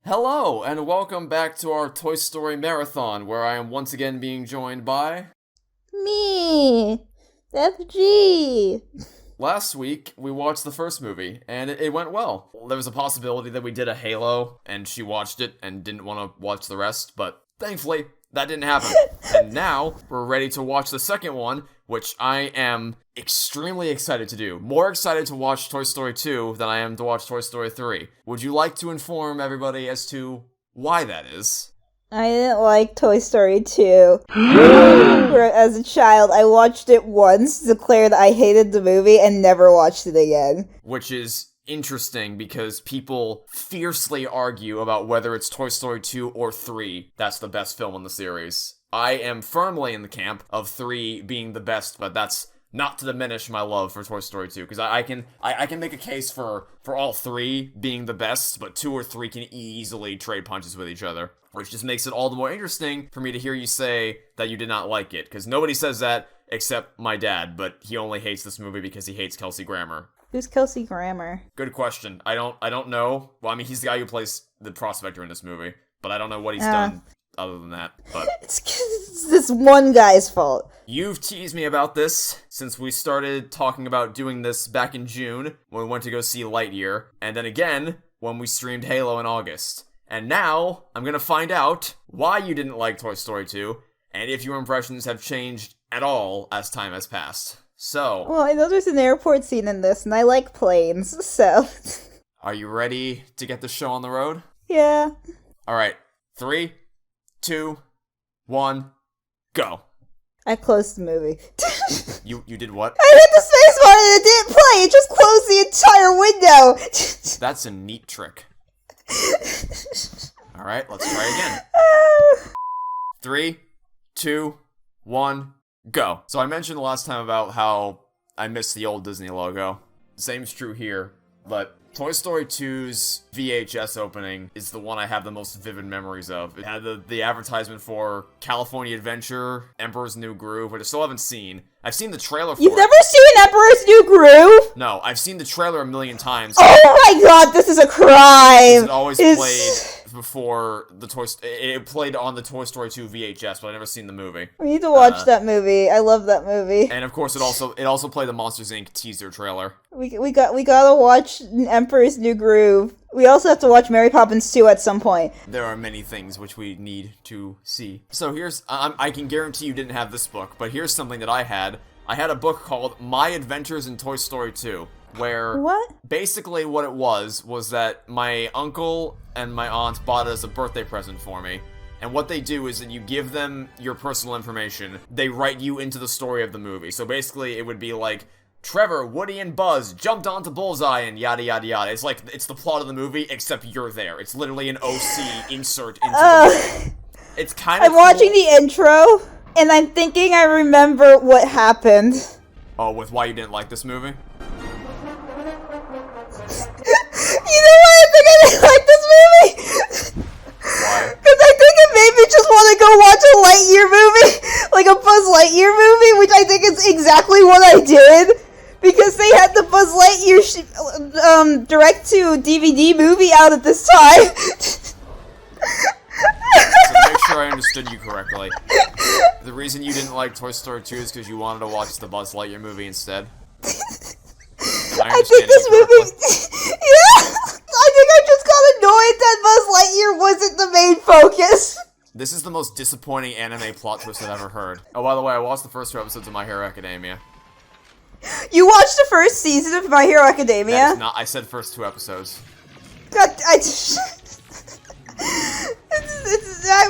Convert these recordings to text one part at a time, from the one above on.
Hello, and welcome back to our Toy Story Marathon, where I am once again being joined by... Me! FG! Last week, we watched the first movie, and it went well. There was a possibility that we did a Halo, and she watched it and didn't want to watch the rest, but thankfully, that didn't happen. And now, we're ready to watch the second one, which I am extremely excited to do. More excited to watch Toy Story 2 than I am to watch Toy Story 3. Would you like to inform everybody as to why that is? I didn't like Toy Story 2. As a child, I watched it once, declared I hated the movie, and never watched it again. Which is interesting because people fiercely argue about whether it's Toy Story 2 or 3 that's the best film in the series. I am firmly in the camp of 3 being the best, but that's not to diminish my love for Toy Story 2, because I can make a case for all 3 being the best, but 2 or 3 can easily trade punches with each other, which just makes it all the more interesting for me to hear you say that you did not like it, because nobody says that except my dad, but he only hates this movie because he hates Kelsey Grammer. Who's Kelsey Grammer? Good question. I don't know. Well, I mean, he's the guy who plays the prospector in this movie, but I don't know what he's done other than that, but... It's this one guy's fault. You've teased me about this since we started talking about doing this back in June when we went to go see Lightyear, and then again when we streamed Halo in August. And now, I'm gonna find out why you didn't like Toy Story 2, and if your impressions have changed at all as time has passed. So... Well, I know there's an airport scene in this, and I like planes, so... Are you ready to get the show on the road? Yeah. Alright, 3, 2, 1, go. I closed the movie. You did what? I hit the spacebar and it didn't play! It just closed the entire window! That's a neat trick. Alright, let's try again. 3, 2, 1, go. So I mentioned last time about how I miss the old Disney logo. Same's true here, but Toy Story 2's VHS opening is the one I have the most vivid memories of. It had the advertisement for California Adventure, Emperor's New Groove, which I still haven't seen. I've seen the trailer for it. You've never seen Emperor's New Groove? No, I've seen the trailer a million times. Oh my god, this is a crime! It always played before it played on the Toy Story 2 VHS, but I've never seen the movie. We need to watch that movie. I love that movie. And of course, it also played the Monsters Inc. teaser trailer. We gotta watch Emperor's New Groove. We also have to watch Mary Poppins 2 at some point. There are many things which we need to see. So here's, I can guarantee you didn't have this book, but here's something that I had. I had a book called My Adventures in Toy Story 2, where basically what it was that my uncle and my aunt bought it as a birthday present for me. And what they do is that you give them your personal information, they write you into the story of the movie. So basically it would be like, Trevor, Woody, and Buzz jumped onto Bullseye and yada yada yada. It's like, it's the plot of the movie, except you're there. It's literally an OC insert into the movie. It's kind of I'm watching the intro, and I'm thinking I remember what happened. Oh, with why you didn't like this movie? You know why I think I didn't like this movie? Why? Because I think it made me just want to go watch a Lightyear movie, like a Buzz Lightyear movie, which I think is exactly what I did. Because they had the Buzz Lightyear direct-to-DVD movie out at this time. So to make sure I understood you correctly, the reason you didn't like Toy Story 2 is because you wanted to watch the Buzz Lightyear movie instead? I think this movie... Yeah! I think I just got annoyed that Buzz Lightyear wasn't the main focus. This is the most disappointing anime plot twist I've ever heard. Oh, by the way, I watched the first 2 episodes of My Hero Academia. You watched the first season of My Hero Academia? That is not... I said first 2 episodes. God,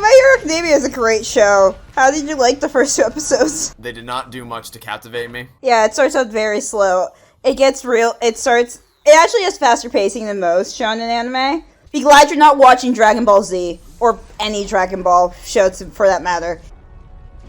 My Hero Academia is a great show. How did you like the first 2 episodes? They did not do much to captivate me. Yeah, it starts out very slow. It gets real. It actually has faster pacing than most shonen anime. Be glad you're not watching Dragon Ball Z. Or any Dragon Ball show for that matter.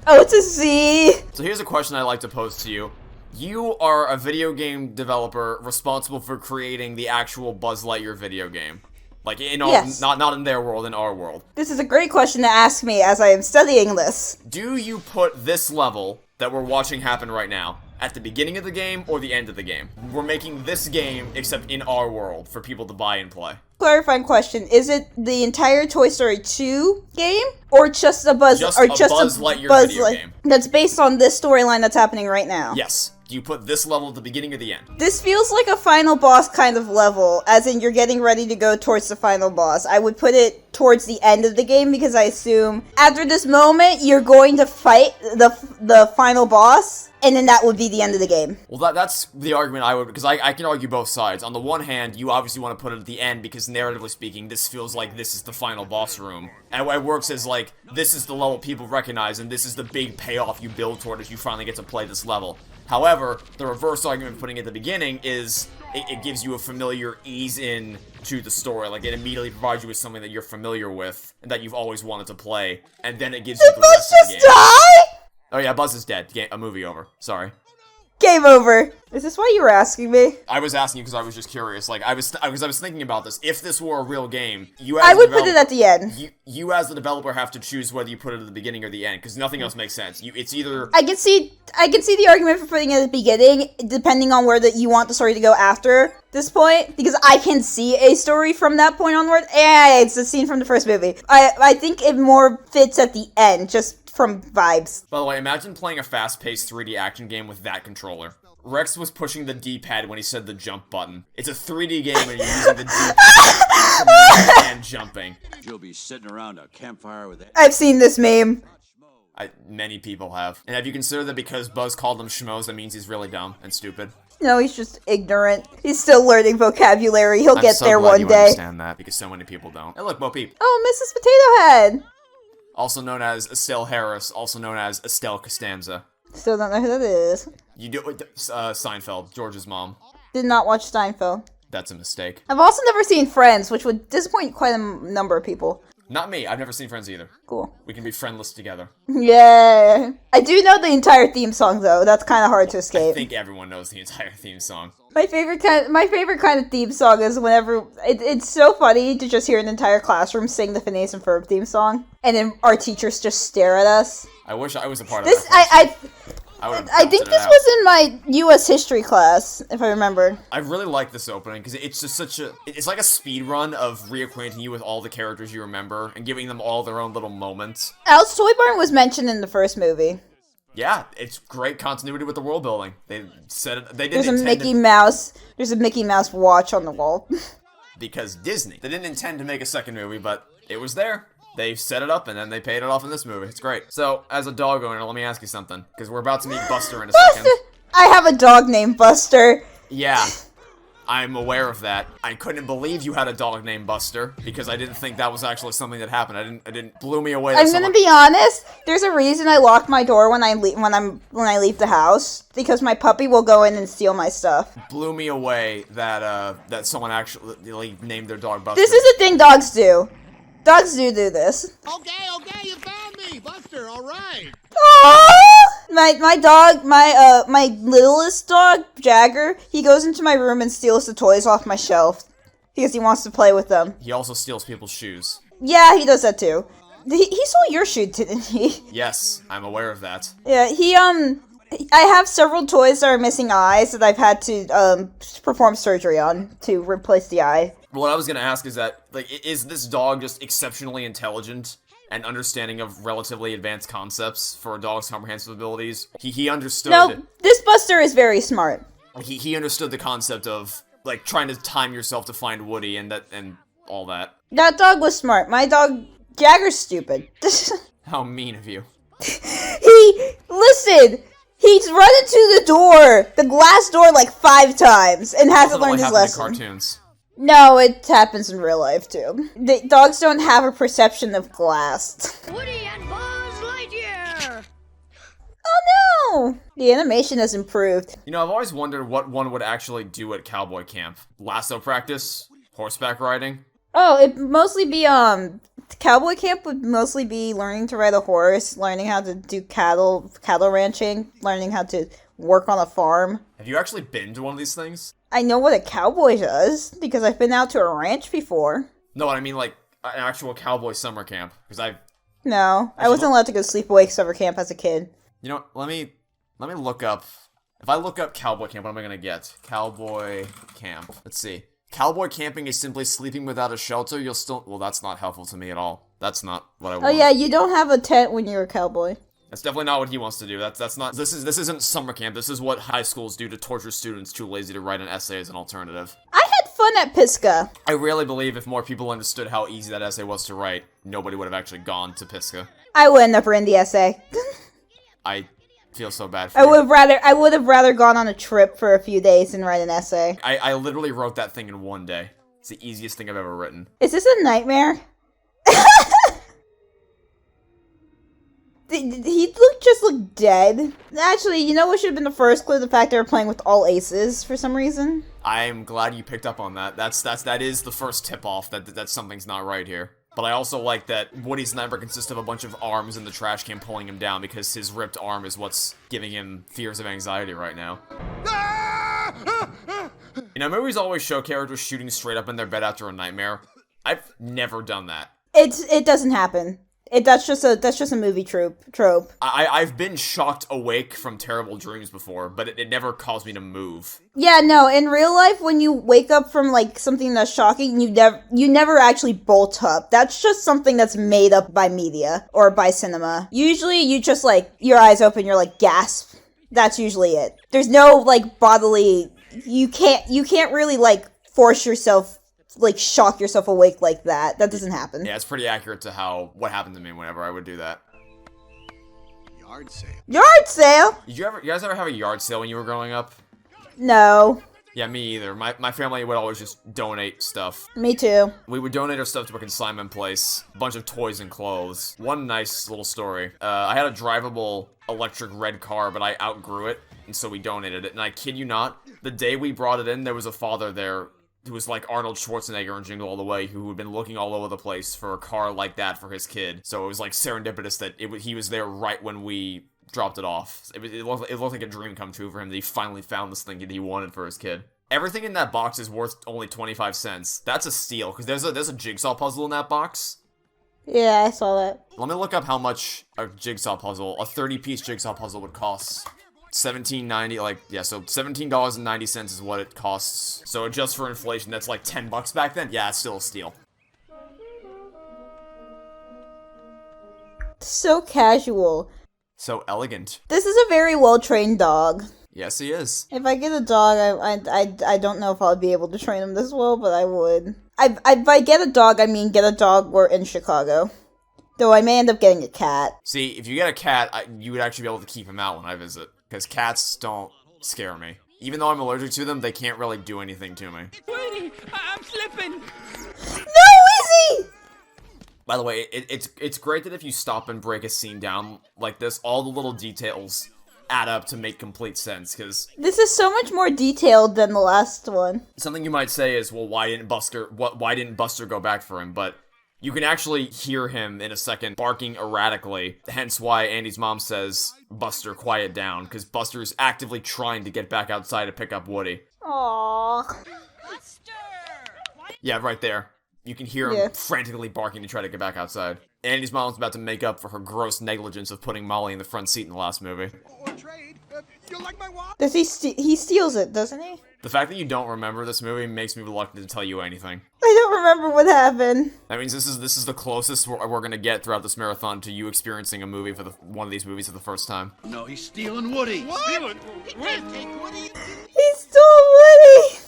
Oh, it's a Z! So here's a question I'd like to pose to you. You are a video game developer responsible for creating the actual Buzz Lightyear video game. Like, in our, yes. not in their world, in our world. This is a great question to ask me as I am studying this. Do you put this level that we're watching happen right now, at the beginning of the game or the end of the game. We're making this game, except in our world, for people to buy and play. Clarifying question, is it the entire Toy Story 2 game? Or just a Buzz Lightyear video game. That's based on this storyline that's happening right now? Yes. Do you put this level at the beginning or the end? This feels like a final boss kind of level, as in you're getting ready to go towards the final boss. I would put it towards the end of the game because I assume after this moment you're going to fight the final boss, and then that would be the end of the game. Well, that's the argument I would, because I can argue both sides. On the one hand, you obviously want to put it at the end because narratively speaking, this feels like this is the final boss room. And it works as like, this is the level people recognize, and this is the big payoff you build toward as you finally get to play this level. However, the reverse argument of putting it at the beginning is it gives you a familiar ease in to the story. Like, it immediately provides you with something that you're familiar with and that you've always wanted to play, and then it gives you the rest of the game. Did Buzz just die? Oh yeah, Buzz is dead. A movie over. Sorry. Game over. Is this why you were asking me? I was asking you because I was just curious. Like, I was thinking about this. If this were a real game, I would put it at the end. You as the developer have to choose whether you put it at the beginning or the end, because nothing else makes sense. It's either... I can see the argument for putting it at the beginning, depending on where you want the story to go after this point, because I can see a story from that point onward. It's a scene from the first movie. I think it more fits at the end, just from vibes. By the way, imagine playing a fast-paced 3D action game with that controller. Rex was pushing the D-pad when he said the jump button. It's a 3D game and you're using the D-pad and jumping. You'll be sitting around a campfire with... I've seen this meme. Many people have. And have you considered that because Buzz called them schmoes, that means he's really dumb and stupid? No, he's just ignorant. He's still learning vocabulary. He'll get there one day. I'm understand that, because so many people don't. Hey look, Bo Peep. Oh, Mrs. Potato Head! Also known as Estelle Harris, also known as Estelle Costanza. Still don't know who that is. You do Seinfeld, George's mom. Did not watch Seinfeld. That's a mistake. I've also never seen Friends, which would disappoint quite a number of people. Not me. I've never seen Friends either. Cool. We can be friendless together. Yeah. I do know the entire theme song, though. That's kind of hard to escape. I think everyone knows the entire theme song. My favorite kind of theme song is whenever... It's so funny to just hear an entire classroom sing the Phineas and Ferb theme song, and then our teachers just stare at us. I wish I was a part of that. I think this was in my U.S. history class, if I remember. I really like this opening, because it's just such a... It's like a speed run of reacquainting you with all the characters you remember, and giving them all their own little moments. Al's Toy Barn was mentioned in the first movie. Yeah, it's great continuity with the world building. They said it... They didn't There's a Mickey Mouse watch on the wall. Because Disney. They didn't intend to make a second movie, but it was there. They set it up, and then they paid it off in this movie. It's great. So, as a dog owner, let me ask you something. Because we're about to meet Buster in a second. I have a dog named Buster. Yeah, I'm aware of that. I couldn't believe you had a dog named Buster, because I didn't think that was actually something that happened. I didn't blew me away. I'm gonna be honest. There's a reason I lock my door when I leave the house, because my puppy will go in and steal my stuff. Blew me away that someone actually named their dog Buster. This is a thing dogs do. Dogs do this. Okay, you found me, Buster. All right. Aww! My littlest dog, Jagger, he goes into my room and steals the toys off my shelf because he wants to play with them. He also steals people's shoes. Yeah, he does that too. He stole your shoe, didn't he? Yes, I'm aware of that. Yeah, I have several toys that are missing eyes that I've had to perform surgery on to replace the eye. What I was gonna ask is that, like, is this dog just exceptionally intelligent and understanding of relatively advanced concepts for a dog's comprehensive abilities? He understood... No, this Buster is very smart. He understood the concept of, like, trying to time yourself to find Woody and all that. That dog was smart. My dog, Jagger's stupid. How mean of you. Listen! He's run into the glass door, like 5 times, and hasn't learned his lesson. In cartoons. No, it happens in real life, too. Dogs don't have a perception of glass. Woody and Buzz Lightyear! Oh no! The animation has improved. You know, I've always wondered what one would actually do at cowboy camp. Lasso practice? Horseback riding? Oh, it'd mostly be, cowboy camp would mostly be learning to ride a horse, learning how to do cattle ranching, learning how to work on a farm. Have you actually been to one of these things? I know what a cowboy does, because I've been out to a ranch before. No, I mean, like, an actual cowboy summer camp, because No, I wasn't allowed to go sleepaway summer camp as a kid. You know, let me look up If I look up cowboy camp, what am I gonna get? Cowboy camp. Let's see. Cowboy camping is simply sleeping without a shelter. You'll still... Well, that's not helpful to me at all. That's not what I want. Oh yeah, you don't have a tent when you're a cowboy. That's definitely not what he wants to do. That's not... This isn't summer camp. This is what high schools do to torture students too lazy to write an essay as an alternative. I had fun at Pisgah. I really believe if more people understood how easy that essay was to write, nobody would have actually gone to Pisgah. I wouldn't have written the essay. I feel so bad for you. I would have rather gone on a trip for a few days than write an essay. I literally wrote that thing in one day. It's the easiest thing I've ever written. Is this a nightmare? He just looked dead. Actually, you know what should have been the first clue? The fact they were playing with all aces for some reason. I'm glad you picked up on that. That is the first tip-off that something's not right here. But I also like that Woody's sniper consists of a bunch of arms in the trash can pulling him down because his ripped arm is what's giving him fears of anxiety right now. You know, movies always show characters shooting straight up in their bed after a nightmare. I've never done that. It doesn't happen. That's just a movie trope. I've been shocked awake from terrible dreams before, but it never caused me to move. Yeah, no, in real life, when you wake up from, like, something that's shocking, you never actually bolt up. That's just something that's made up by media, or by cinema. Usually, you just, like, your eyes open, you're like, gasp. That's usually it. There's no, like, bodily... You can't really, like, force yourself, like, shock yourself awake like that. That doesn't happen. Yeah, it's pretty accurate to what happened to me whenever I would do that. Yard sale. Yard sale? Did you guys ever have a yard sale when you were growing up? No. Yeah, me either. My family would always just donate stuff. Me too. We would donate our stuff to a consignment place. A bunch of toys and clothes. One nice little story. I had a drivable electric red car, but I outgrew it, and so we donated it. And I kid you not, the day we brought it in, there was a father there who was like Arnold Schwarzenegger in Jingle All the Way, who had been looking all over the place for a car like that for his kid. So it was like serendipitous that he was there right when we dropped it off. It looked like a dream come true for him that he finally found this thing that he wanted for his kid. Everything in that box is worth only 25 cents. That's a steal, because there's a jigsaw puzzle in that box. Yeah, I saw that. Let me look up how much a 30-piece jigsaw puzzle would cost. $17.90, like, yeah, so $17.90 is what it costs. So adjust for inflation, that's like $10 back then? Yeah, it's still a steal. So casual. So elegant. This is a very well-trained dog. Yes, he is. If I get a dog, I don't know if I'll be able to train him this well, but I would. If I get a dog, I mean get a dog we're in Chicago. Though I may end up getting a cat. See, if you get a cat, you would actually be able to keep him out when I visit. Because cats don't scare me. Even though I'm allergic to them, they can't really do anything to me. Sweetie, I'm slipping. No, Izzy! By the way, it's great that if you stop and break a scene down like this, all the little details add up to make complete sense, because... This is so much more detailed than the last one. Something you might say is, well, why didn't Buster go back for him? But you can actually hear him in a second barking erratically, hence why Andy's mom says, Buster, quiet down, because Buster's actively trying to get back outside to pick up Woody. Aww. Buster! Yeah, right there. You can hear him frantically barking to try to get back outside. Andy's mom's about to make up for her gross negligence of putting Molly in the front seat in the last movie. Or trade. You like my watch? Does he steals it, doesn't he? The fact that you don't remember this movie makes me reluctant to tell you anything. I don't remember what happened. That means this is the closest we're gonna get throughout this marathon to you experiencing a movie for one of these movies for the first time. No, he's stealing Woody. What? Stealing? He can't take Woody. He stole Woody!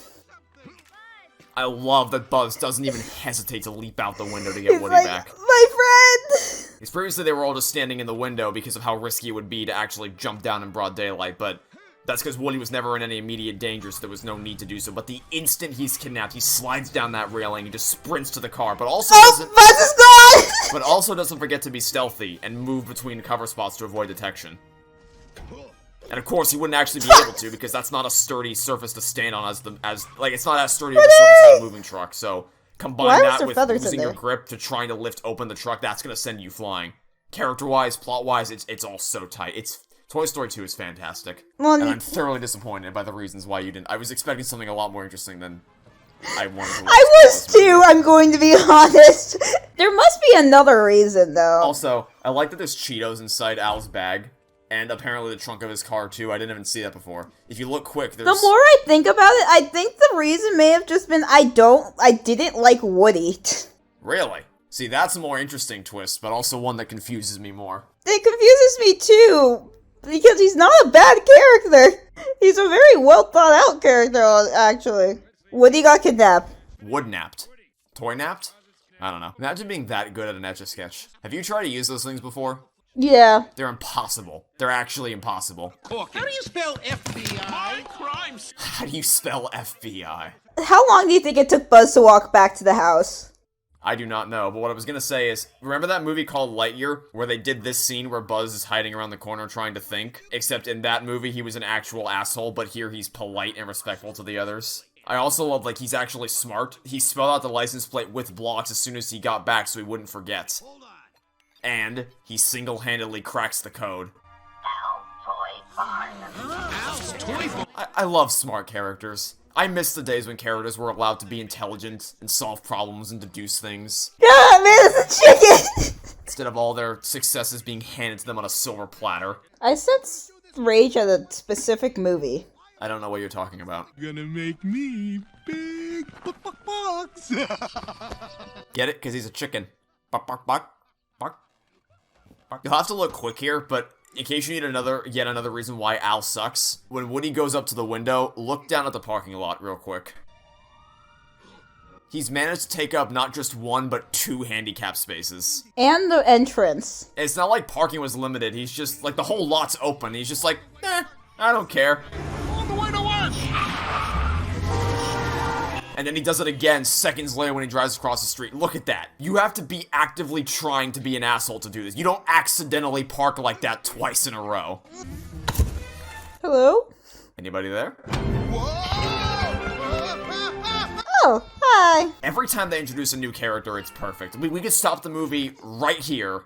I love that Buzz doesn't even hesitate to leap out the window to get He's Woody like, back. my friend! Because previously they were all just standing in the window because of how risky it would be to actually jump down in broad daylight, but that's because Woody was never in any immediate danger, so there was no need to do so. But the instant he's kidnapped, he slides down that railing and just sprints to the car, but also doesn't... Buzz is gone! But also doesn't forget to be stealthy and move between cover spots to avoid detection. And of course, he wouldn't actually be able to, because that's not a sturdy surface to stand on like, it's not as sturdy of a surface as a moving truck, so combine that with losing your grip to trying to lift open the truck, that's gonna send you flying. Character-wise, plot-wise, it's all so tight. Toy Story 2 is fantastic. Well, and I'm thoroughly disappointed by the reasons why you didn't. I was expecting something a lot more interesting than I wanted to watch. I was too, I'm going to be honest. There must be another reason, though. Also, I like that there's Cheetos inside Al's bag. And apparently the trunk of his car, too. I didn't even see that before. If you look quick, there's... The more I think about it, I think the reason may have just been I didn't like Woody. Really? See, that's a more interesting twist, but also one that confuses me more. It confuses me, too, because he's not a bad character. He's a very well thought out character, actually. Woody got kidnapped. Wood-napped. Toy-napped? I don't know. Imagine being that good at an Etch-a-Sketch. Have you tried to use those things before? Yeah. They're impossible. They're actually impossible. How do you spell FBI? Crimes. How do you spell FBI? How long do you think it took Buzz to walk back to the house? I do not know, but what I was gonna say is, remember that movie called Lightyear, where they did this scene where Buzz is hiding around the corner trying to think? Except in that movie, he was an actual asshole, but here he's polite and respectful to the others. I also love, like, he's actually smart. He spelled out the license plate with blocks as soon as he got back so he wouldn't forget. And he single-handedly cracks the code. I love smart characters. I miss the days when characters were allowed to be intelligent and solve problems and deduce things. God, man, it's a chicken! Instead of all their successes being handed to them on a silver platter. I sense rage at a specific movie. I don't know what you're talking about. Gonna make me big bucks. Get it? Because he's a chicken. Bark, bark, bark. Bark. Bark. You'll have to look quick here, but in case you need yet another reason why Al sucks, when Woody goes up to the window, look down at the parking lot real quick. He's managed to take up not just one, but 2 handicap spaces. And the entrance. It's not like parking was limited, he's just, like, the whole lot's open. He's just like, I don't care. On the way to work. And then he does it again seconds later when he drives across the street. Look at that. You have to be actively trying to be an asshole to do this. You don't accidentally park like that twice in a row. Hello? Anybody there? Oh, hi. Every time they introduce a new character, it's perfect. We could stop the movie right here.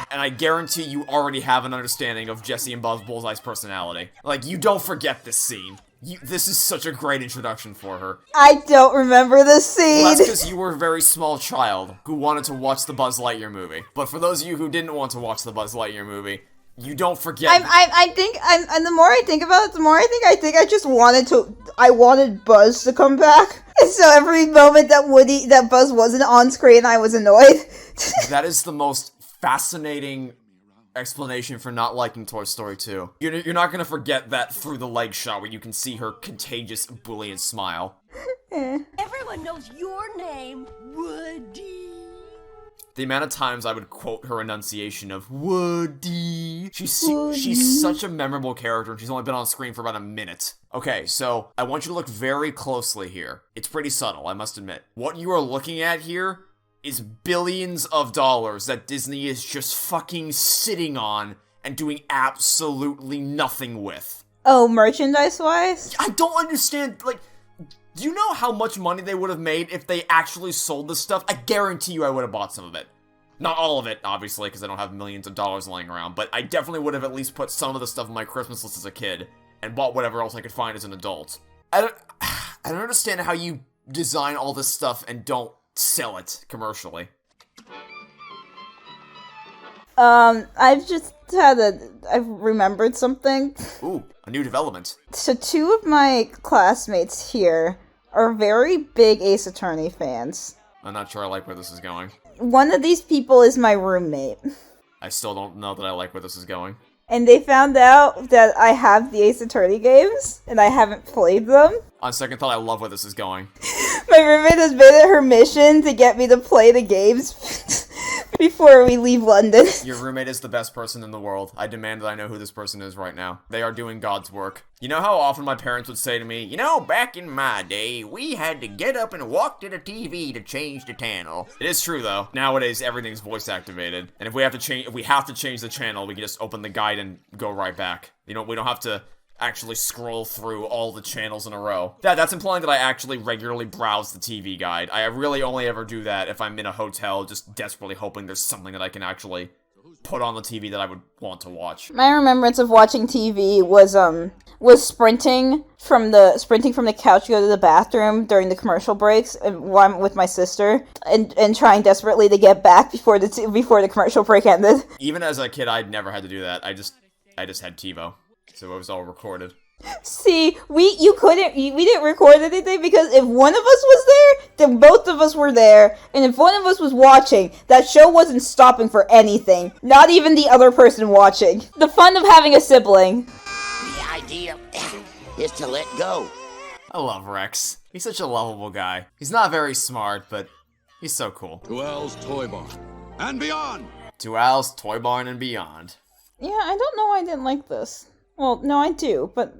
And I guarantee you already have an understanding of Jesse and Buzz Bullseye's personality. Like, you don't forget this scene. This is such a great introduction for her. I don't remember this scene. Well, that's because you were a very small child who wanted to watch the Buzz Lightyear movie. But for those of you who didn't want to watch the Buzz Lightyear movie, you don't forget. And the more I think about it, the more I think I just wanted Buzz to come back. And so every moment that Buzz wasn't on screen, I was annoyed. That is the most fascinating explanation for not liking Toy Story 2. You're not gonna forget that through the leg shot where you can see her contagious bullying smile. Everyone knows your name, Woody. The amount of times I would quote her enunciation of Woody. She's such a memorable character, and she's only been on screen for about a minute. Okay, so I want you to look very closely here. It's pretty subtle, I must admit. What you are looking at here is billions of dollars that Disney is just fucking sitting on and doing absolutely nothing with. Oh, merchandise-wise? I don't understand, like, do you know how much money they would have made if they actually sold this stuff? I guarantee you I would have bought some of it. Not all of it, obviously, because I don't have millions of dollars laying around, but I definitely would have at least put some of the stuff on my Christmas list as a kid, and bought whatever else I could find as an adult. I don't understand how you design all this stuff and don't sell it commercially. I've remembered something. Ooh, a new development. So 2 of my classmates here are very big Ace Attorney fans. I'm not sure I like where this is going. One of these people is my roommate. I still don't know that I like where this is going. And they found out that I have the Ace Attorney games, and I haven't played them. On second thought, I love where this is going. My roommate has made it her mission to get me to play the games before we leave London. Your roommate is the best person in the world. I demand that I know who this person is right now. They are doing God's work. You know how often my parents would say to me, you know, back in my day, we had to get up and walk to the TV to change the channel. It is true, though. Nowadays, everything's voice activated. And if we have to change the channel, we can just open the guide and go right back. You know, we don't have to actually scroll through all the channels in a row. That's implying that I actually regularly browse the TV guide. I really only ever do that if I'm in a hotel just desperately hoping there's something that I can actually put on the TV that I would want to watch. My remembrance of watching TV was sprinting from the couch to go to the bathroom during the commercial breaks while I'm with my sister and trying desperately to get back before the commercial break ended. Even as a kid, I'd never had to do that. I just had TiVo, so it was all recorded. See, we didn't record anything because if one of us was there, then both of us were there, and if one of us was watching, that show wasn't stopping for anything, not even the other person watching. The fun of having a sibling. The idea is to let go. I love Rex. He's such a lovable guy. He's not very smart, but he's so cool. To Al's Toy Barn and beyond. To Al's Toy Barn and beyond. Yeah, I don't know why I didn't like this. Well, no, I do, but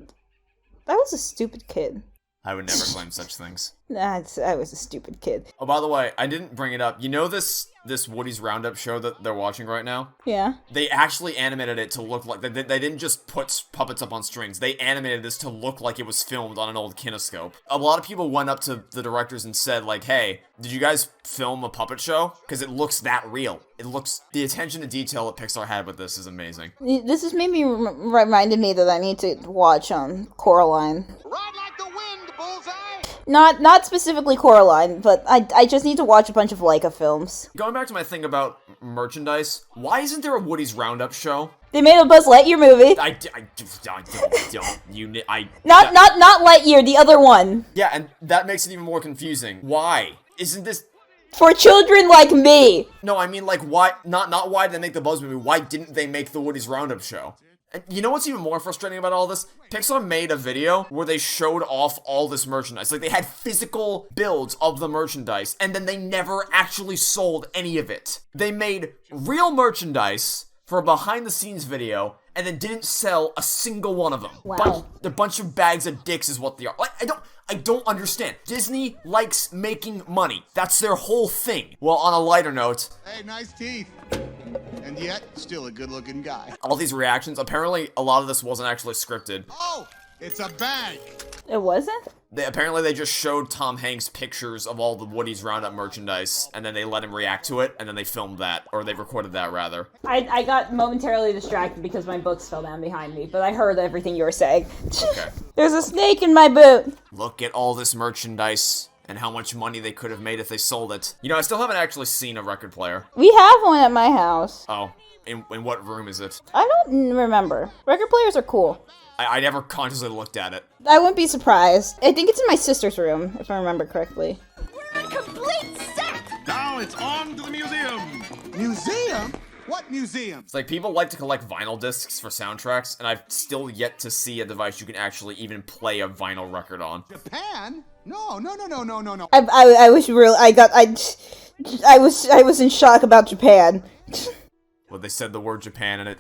I was a stupid kid. I would never claim such things. I was a stupid kid. Oh, by the way, I didn't bring it up. You know this Woody's Roundup show that they're watching right now? Yeah. They actually animated it to look like... They didn't just put puppets up on strings. They animated this to look like it was filmed on an old kinescope. A lot of people went up to the directors and said, like, hey, did you guys film a puppet show? Because it looks that real. It looks... The attention to detail that Pixar had with this is amazing. This has made me reminded me that I need to watch Coraline. Ride like the wind, Bullseye! Not specifically Coraline, but I just need to watch a bunch of Leica films. Going back to my thing about merchandise, why isn't there a Woody's Roundup show? They made a Buzz Lightyear movie. I don't. Not Lightyear, the other one. Yeah, and that makes it even more confusing. Why? Isn't this... For children like me. No, I mean, like, why... Not why did they make the Buzz movie, why didn't they make the Woody's Roundup show? And you know what's even more frustrating about all this? Pixar made a video where they showed off all this merchandise. Like, they had physical builds of the merchandise, and then they never actually sold any of it. They made real merchandise for a behind-the-scenes video, and then didn't sell a single one of them. Wow. A bunch of bags of dicks is what they are. Like, I don't understand. Disney likes making money. That's their whole thing. Well, on a lighter note... Hey, nice teeth. And yet, still a good-looking guy. All these reactions, apparently a lot of this wasn't actually scripted. Oh, it's a bag. It wasn't? Apparently they just showed Tom Hanks pictures of all the Woody's Roundup merchandise, and then they let him react to it, and then they filmed that, or they recorded that, rather. I got momentarily distracted because my books fell down behind me, but I heard everything you were saying. Okay. There's a snake in my boot! Look at all this merchandise, and how much money they could have made if they sold it. You know, I still haven't actually seen a record player. We have one at my house. Oh, in what room is it? I don't remember. Record players are cool. I never consciously looked at it. I wouldn't be surprised. I think it's in my sister's room, if I remember correctly. We're a complete set! Now it's on to the museum. Museum? What museum? It's like, people like to collect vinyl discs for soundtracks, and I've still yet to see a device you can actually even play a vinyl record on. Japan? No. I was real. I was in shock about Japan. Well, they said the word Japan and it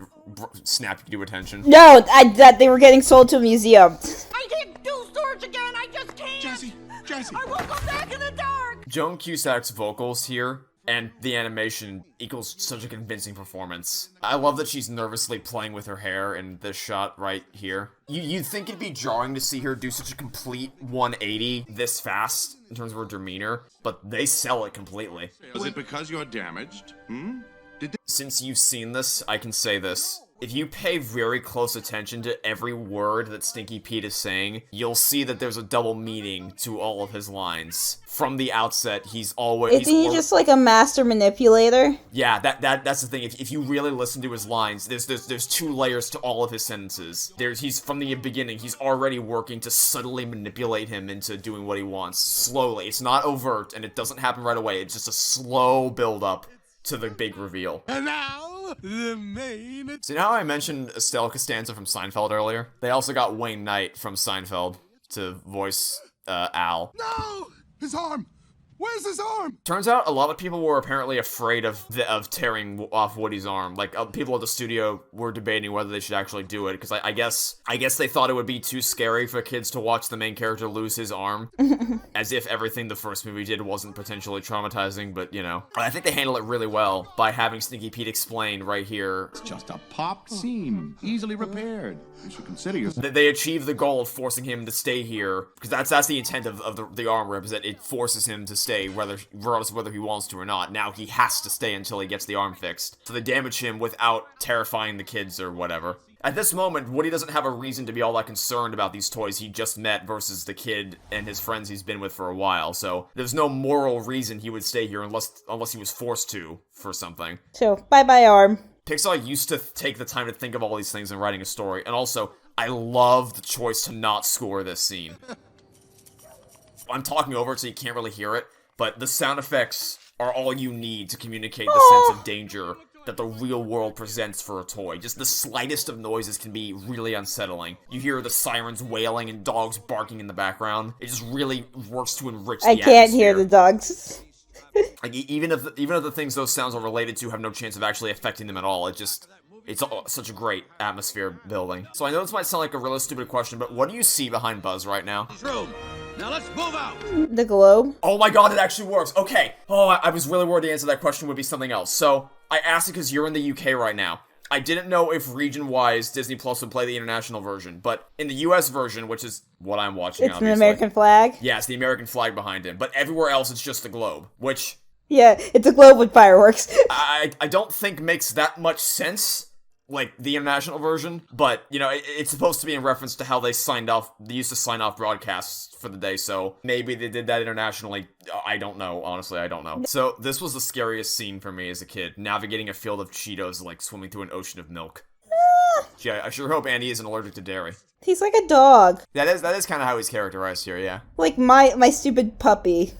snapped you to attention. No, that they were getting sold to a museum. I can't do storage again, I just can't! Jesse. I won't go back in the dark! Joan Cusack's vocals here and the animation equals such a convincing performance. I love that she's nervously playing with her hair in this shot right here. You'd think it'd be jarring to see her do such a complete 180 this fast in terms of her demeanor, but they sell it completely. Is it because you're damaged? Since you've seen this, I can say this. If you pay very close attention to every word that Stinky Pete is saying, you'll see that there's a double meaning to all of his lines. From the outset, he's always... Isn't he just like a master manipulator? Yeah, that's the thing. If you really listen to his lines, there's two layers to all of his sentences. He's from the beginning, he's already working to subtly manipulate him into doing what he wants. Slowly. It's not overt, and it doesn't happen right away. It's just a slow build-up to the big reveal. And now, the main... See how I mentioned Estelle Costanza from Seinfeld earlier? They also got Wayne Knight from Seinfeld to voice Al. No! His arm! Where's his arm? Turns out a lot of people were apparently afraid of tearing off Woody's arm. Like, people at the studio were debating whether they should actually do it, because I guess they thought it would be too scary for kids to watch the main character lose his arm. As if everything the first movie did wasn't potentially traumatizing, but, you know. I think they handle it really well by having Stinky Pete explain right here. It's just a popped seam, easily repaired. You should consider yourself... They achieve the goal of forcing him to stay here, because that's the intent of the arm rip, is that it forces him to stay stay, regardless of whether he wants to or not. Now he has to stay until he gets the arm fixed. So they damage him without terrifying the kids or whatever. At this moment, Woody doesn't have a reason to be all that concerned about these toys he just met versus the kid and his friends he's been with for a while, so there's no moral reason he would stay here unless he was forced to for something. So, bye-bye arm. Pixar used to take the time to think of all these things in writing a story, and also, I love the choice to not score this scene. I'm talking over it so you can't really hear it, but the sound effects are all you need to communicate the sense of danger that the real world presents for a toy. Just the slightest of noises can be really unsettling. You hear the sirens wailing and dogs barking in the background. It just really works to enrich the atmosphere. I can't hear the dogs. Like, even if the things those sounds are related to have no chance of actually affecting them at all, it's such a great atmosphere building. So I know this might sound like a really stupid question, but what do you see behind Buzz right now? Now let's move out. The globe. Oh my god, it actually works. Okay. Oh, I was really worried the answer to that question would be something else. So, I asked it because you're in the UK right now. I didn't know if region-wise Disney Plus would play the international version, but in the US version, which is what I'm watching, it's an American flag? Yeah, it's the American flag behind him, but everywhere else it's just the globe, which... Yeah, it's a globe with fireworks. I don't think makes that much sense, like the international version, but, you know, it's supposed to be in reference to how they used to sign off broadcasts for the day, so maybe they did that internationally. I don't know, honestly, I don't know. So, this was the scariest scene for me as a kid, navigating a field of Cheetos like swimming through an ocean of milk. Gee, I sure hope Andy isn't allergic to dairy. He's like a dog. That is kind of how he's characterized here, yeah. Like my stupid puppy.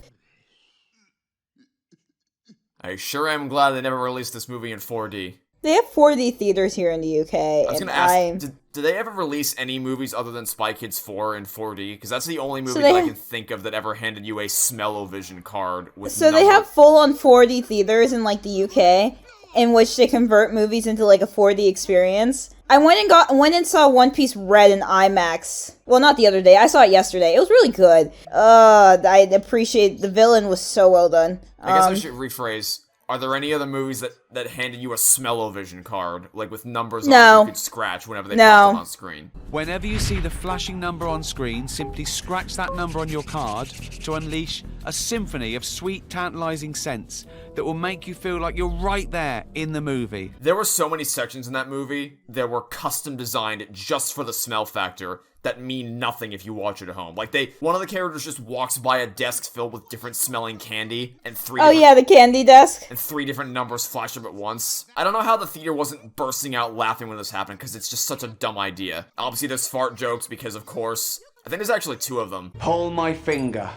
I sure am glad they never released this movie in 4D. They have 4D theaters here in the UK. I was gonna ask, did they ever release any movies other than Spy Kids 4 in 4D? Because that's the only movie that I can think of that ever handed you a Smell-O-Vision card with they have full-on 4D theaters in, like, the UK, in which they convert movies into, like, a 4D experience. I went and saw One Piece Red in IMAX. Well, not the other day. I saw it yesterday. It was really good. I appreciate the villain was so well done. I guess I should rephrase. Are there any other movies that handed you a Smell-O-Vision card, like with numbers on it you could scratch whenever they popped them on screen? Whenever you see the flashing number on screen, simply scratch that number on your card to unleash a symphony of sweet, tantalizing scents that will make you feel like you're right there in the movie. There were so many sections in that movie that were custom designed just for the smell factor that mean nothing if you watch it at home. Like, one of the characters just walks by a desk filled with different smelling candy, and the candy desk. And 3 different numbers flash up at once. I don't know how the theater wasn't bursting out laughing when this happened, because it's just such a dumb idea. Obviously, there's fart jokes, because of course, I think there's actually 2 of them. Pull my finger.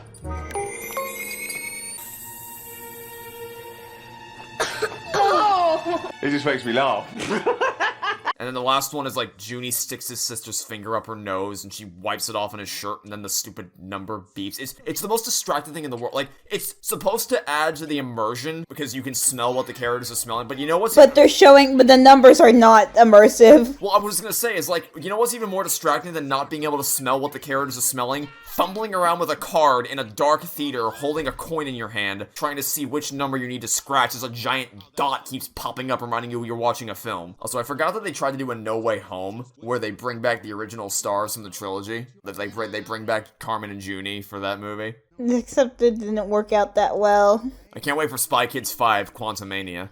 It just makes me laugh. And then the last one is like Junie sticks his sister's finger up her nose and she wipes it off on his shirt and then the stupid number beeps. It's the most distracting thing in the world. Like, it's supposed to add to the immersion because you can smell what the characters are smelling, but you know what's... But the numbers are not immersive. Well, I was gonna say is like, you know what's even more distracting than not being able to smell what the characters are smelling? Fumbling around with a card in a dark theater, holding a coin in your hand, trying to see which number you need to scratch as a giant dot keeps popping up reminding you you're watching a film. Also, I forgot that they tried to do a No Way Home, where they bring back the original stars from the trilogy. That they bring back Carmen and Junie for that movie. Except it didn't work out that well. I can't wait for Spy Kids 5, Quantumania.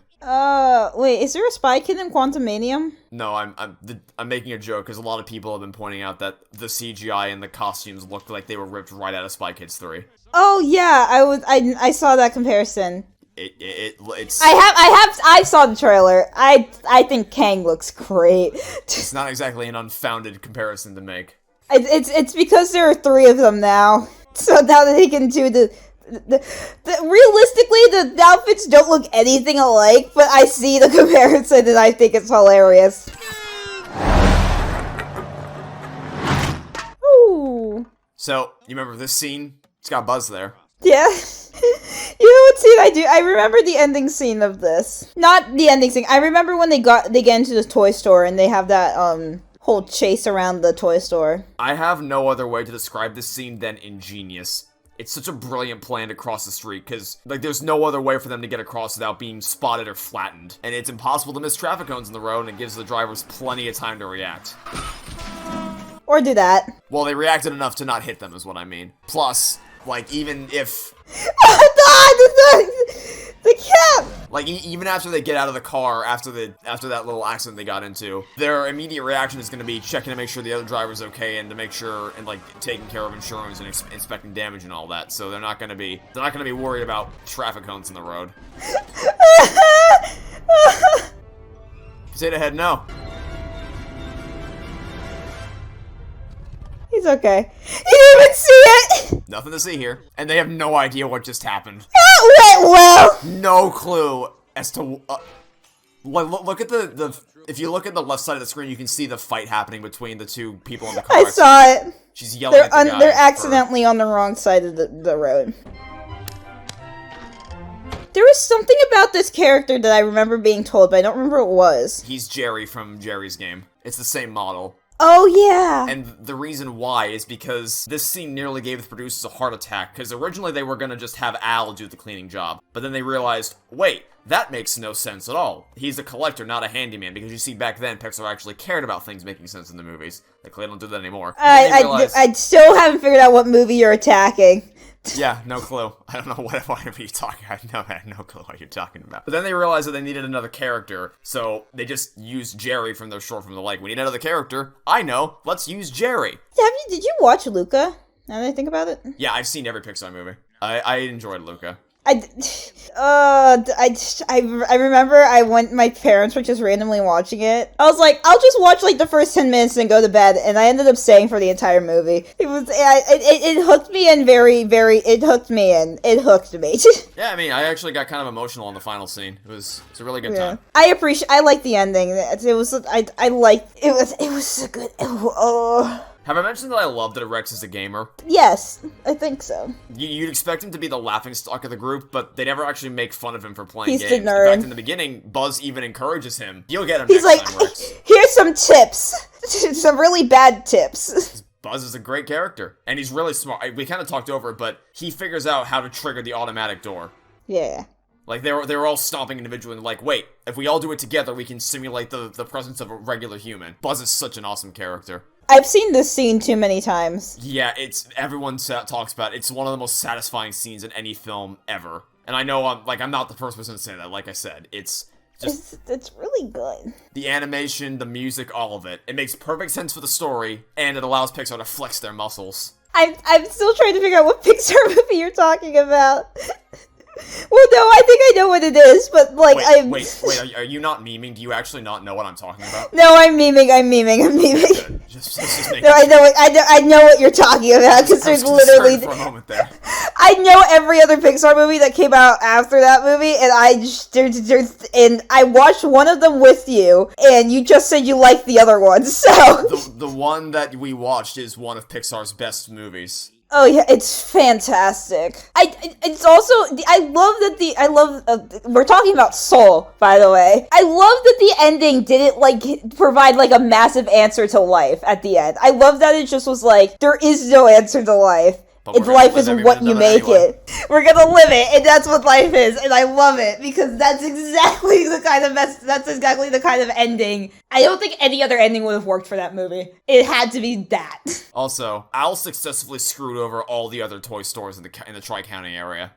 Wait, is there a Spy Kid in Quantumania? No, I'm making a joke because a lot of people have been pointing out that the CGI and the costumes looked like they were ripped right out of Spy Kids 3. Oh yeah, I saw that comparison. It's I saw the trailer. I think Kang looks great. It's not exactly an unfounded comparison to make. It's because there are 3 of them now. So now that he can do realistically, the outfits don't look anything alike, but I see the comparison and I think it's hilarious. Ooh. So, you remember this scene? It's got Buzz there. Yeah. You know what scene I do? I remember the ending scene of this. Not the ending scene. I remember when they get into the toy store and they have that, whole chase around the toy store. I have no other way to describe this scene than ingenious. It's such a brilliant plan to cross the street, because, like, there's no other way for them to get across without being spotted or flattened. And it's impossible to miss traffic cones in the road, and it gives the drivers plenty of time to react. Or do that. Well, they reacted enough to not hit them, is what I mean. Plus, like, even if The cap! Like, even after they get out of the car, after that little accident they got into, their immediate reaction is going to be checking to make sure the other driver's okay and to make sure, and like, taking care of insurance and inspecting damage and all that. So they're not going to be worried about traffic cones in the road. Potato Head, no. He's okay. He didn't even see it! Nothing to see here. And they have no idea what just happened. That went well! No clue as to... look at the... If you look at the left side of the screen, you can see the fight happening between the two people in the car. I saw it. She's yelling at the guy. They're accidentally on the wrong side of the road. There was something about this character that I remember being told, but I don't remember what it was. He's Jerry from Jerry's Game. It's the same model. Oh, yeah. And the reason why is because this scene nearly gave the producers a heart attack, because originally they were going to just have Al do the cleaning job. But then they realized, wait, that makes no sense at all. He's a collector, not a handyman, because you see back then Pixar actually cared about things making sense in the movies. They clearly don't do that anymore. I still haven't figured out what movie you're attacking. Yeah, no clue. I don't know what you're talking. I have no clue what you're talking about. But then they realized that they needed another character, so they just used Jerry from their short from the lake. We need another character. I know. Let's use Jerry. Did you watch Luca? Now that I think about it. Yeah, I've seen every Pixar movie. I enjoyed Luca. I remember my parents were just randomly watching it. I was like, I'll just watch like the first 10 minutes and go to bed, and I ended up staying for the entire movie. It hooked me in it hooked me. Yeah, I mean, I actually got kind of emotional on the final scene. It's a really good time. I like the ending. It was so good. Have I mentioned that I love that Rex is a gamer? Yes, I think so. You'd expect him to be the laughingstock of the group, but they never actually make fun of him for playing games. He's the nerd. In fact, in the beginning, Buzz even encourages him. You'll get him He's next like, time, Rex. Here's some tips. Some really bad tips. Buzz is a great character, and he's really smart. We kind of talked over it, but he figures out how to trigger the automatic door. Yeah. Like, they were all stomping individually, and like, wait, if we all do it together, we can simulate the presence of a regular human. Buzz is such an awesome character. I've seen this scene too many times. Yeah, everyone talks about it. It's one of the most satisfying scenes in any film ever. And I know I'm not the first person to say that. Like I said, it's really good. The animation, the music, all of it. It makes perfect sense for the story, and it allows Pixar to flex their muscles. I'm still trying to figure out what Pixar movie you're talking about. Well, no, I think I know what it is, but like Wait, are you not memeing? Do you actually not know what I'm talking about? No, I'm memeing. Just no, I know what you're talking about, because there's literally for a moment there. I know every other Pixar movie that came out after that movie, and I watched one of them with you, and you just said you liked the other one, so the one that we watched is one of Pixar's best movies. Oh yeah, it's fantastic. We're talking about Soul, by the way. I love that the ending didn't provide a massive answer to life at the end. I love that it just was like, there is no answer to life. Life is what you make it. We're gonna live it, and that's what life is, and I love it, because that's exactly the kind of ending. I don't think any other ending would have worked for that movie. It had to be that. Also, Al successfully screwed over all the other toy stores in the Tri-County area.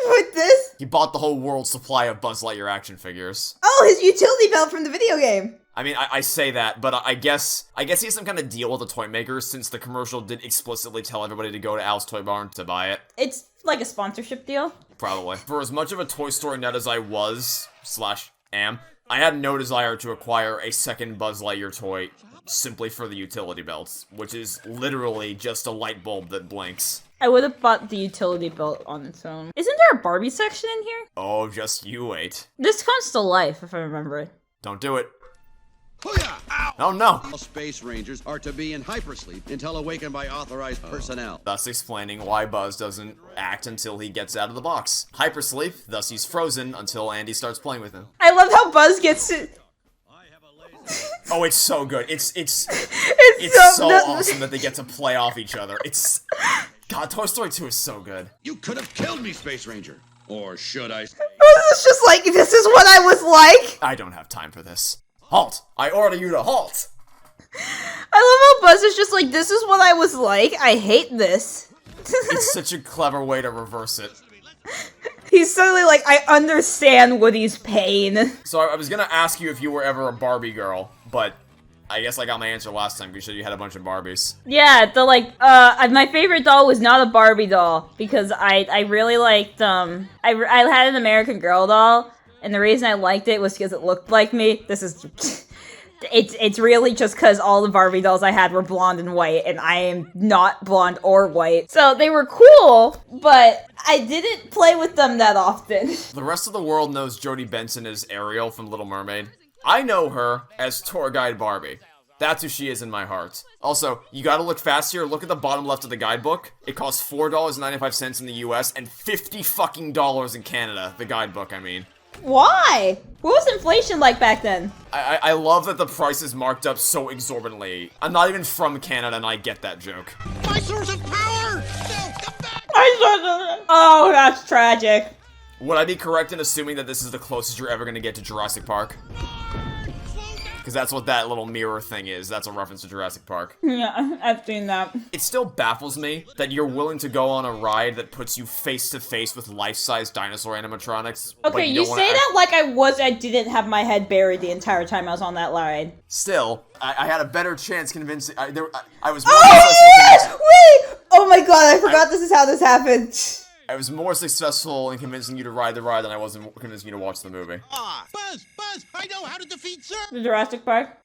With this? He bought the whole world's supply of Buzz Lightyear action figures. Oh, his utility belt from the video game. I mean, I say that, but I guess he has some kind of deal with the toy makers, since the commercial did explicitly tell everybody to go to Al's Toy Barn to buy it. It's like a sponsorship deal? Probably. For as much of a Toy Story nut as I am, I had no desire to acquire a second Buzz Lightyear toy simply for the utility belts, which is literally just a light bulb that blinks. I would have bought the utility belt on its own. Isn't there a Barbie section in here? Oh, just you wait. This comes to life, if I remember it. Don't do it. Ow! Oh no! All Space Rangers are to be in hypersleep until awakened by authorized personnel. Thus explaining why Buzz doesn't act until he gets out of the box. Hypersleep, thus he's frozen until Andy starts playing with him. I love how Buzz gets to... Oh, it's so good. It's so awesome that they get to play off each other. God, Toy Story 2 is so good. You could have killed me, Space Ranger. Or should I say... Buzz is just like, this is what I was like. I don't have time for this. Halt! I order you to halt! I love how Buzz is just like, this is what I was like. I hate this. It's such a clever way to reverse it. He's suddenly like, I understand Woody's pain. So I was gonna ask you if you were ever a Barbie girl, but I guess I got my answer last time because you had a bunch of Barbies. Yeah, my favorite doll was not a Barbie doll, because I really liked, I had an American Girl doll, and the reason I liked it was because it looked like me. This is, it's really just because all the Barbie dolls I had were blonde and white, and I am not blonde or white. So they were cool, but I didn't play with them that often. The rest of the world knows Jodie Benson as Ariel from Little Mermaid. I know her as Tour Guide Barbie. That's who she is in my heart. Also, you gotta look fast here. Look at the bottom left of the guidebook. It costs $4.95 in the US and $50 fucking in Canada. The guidebook, I mean. Why? What was inflation like back then? I love that the price is marked up so exorbitantly. I'm not even from Canada and I get that joke. My source of power! No, come back! Oh, that's tragic. Would I be correct in assuming that this is the closest you're ever gonna get to Jurassic Park? Because that's what that little mirror thing is. That's a reference to Jurassic Park. Yeah, I've seen that. It still baffles me that you're willing to go on a ride that puts you face to face with life-size dinosaur animatronics. Okay, you say that like I didn't have my head buried the entire time I was on that ride. Still, I had a better chance convincing. I was. Wait! Oh my god! I forgot this is how this happened. I was more successful in convincing you to ride the ride than I was in convincing you to watch the movie. Buzz! I know how to defeat Sir! The Jurassic Park?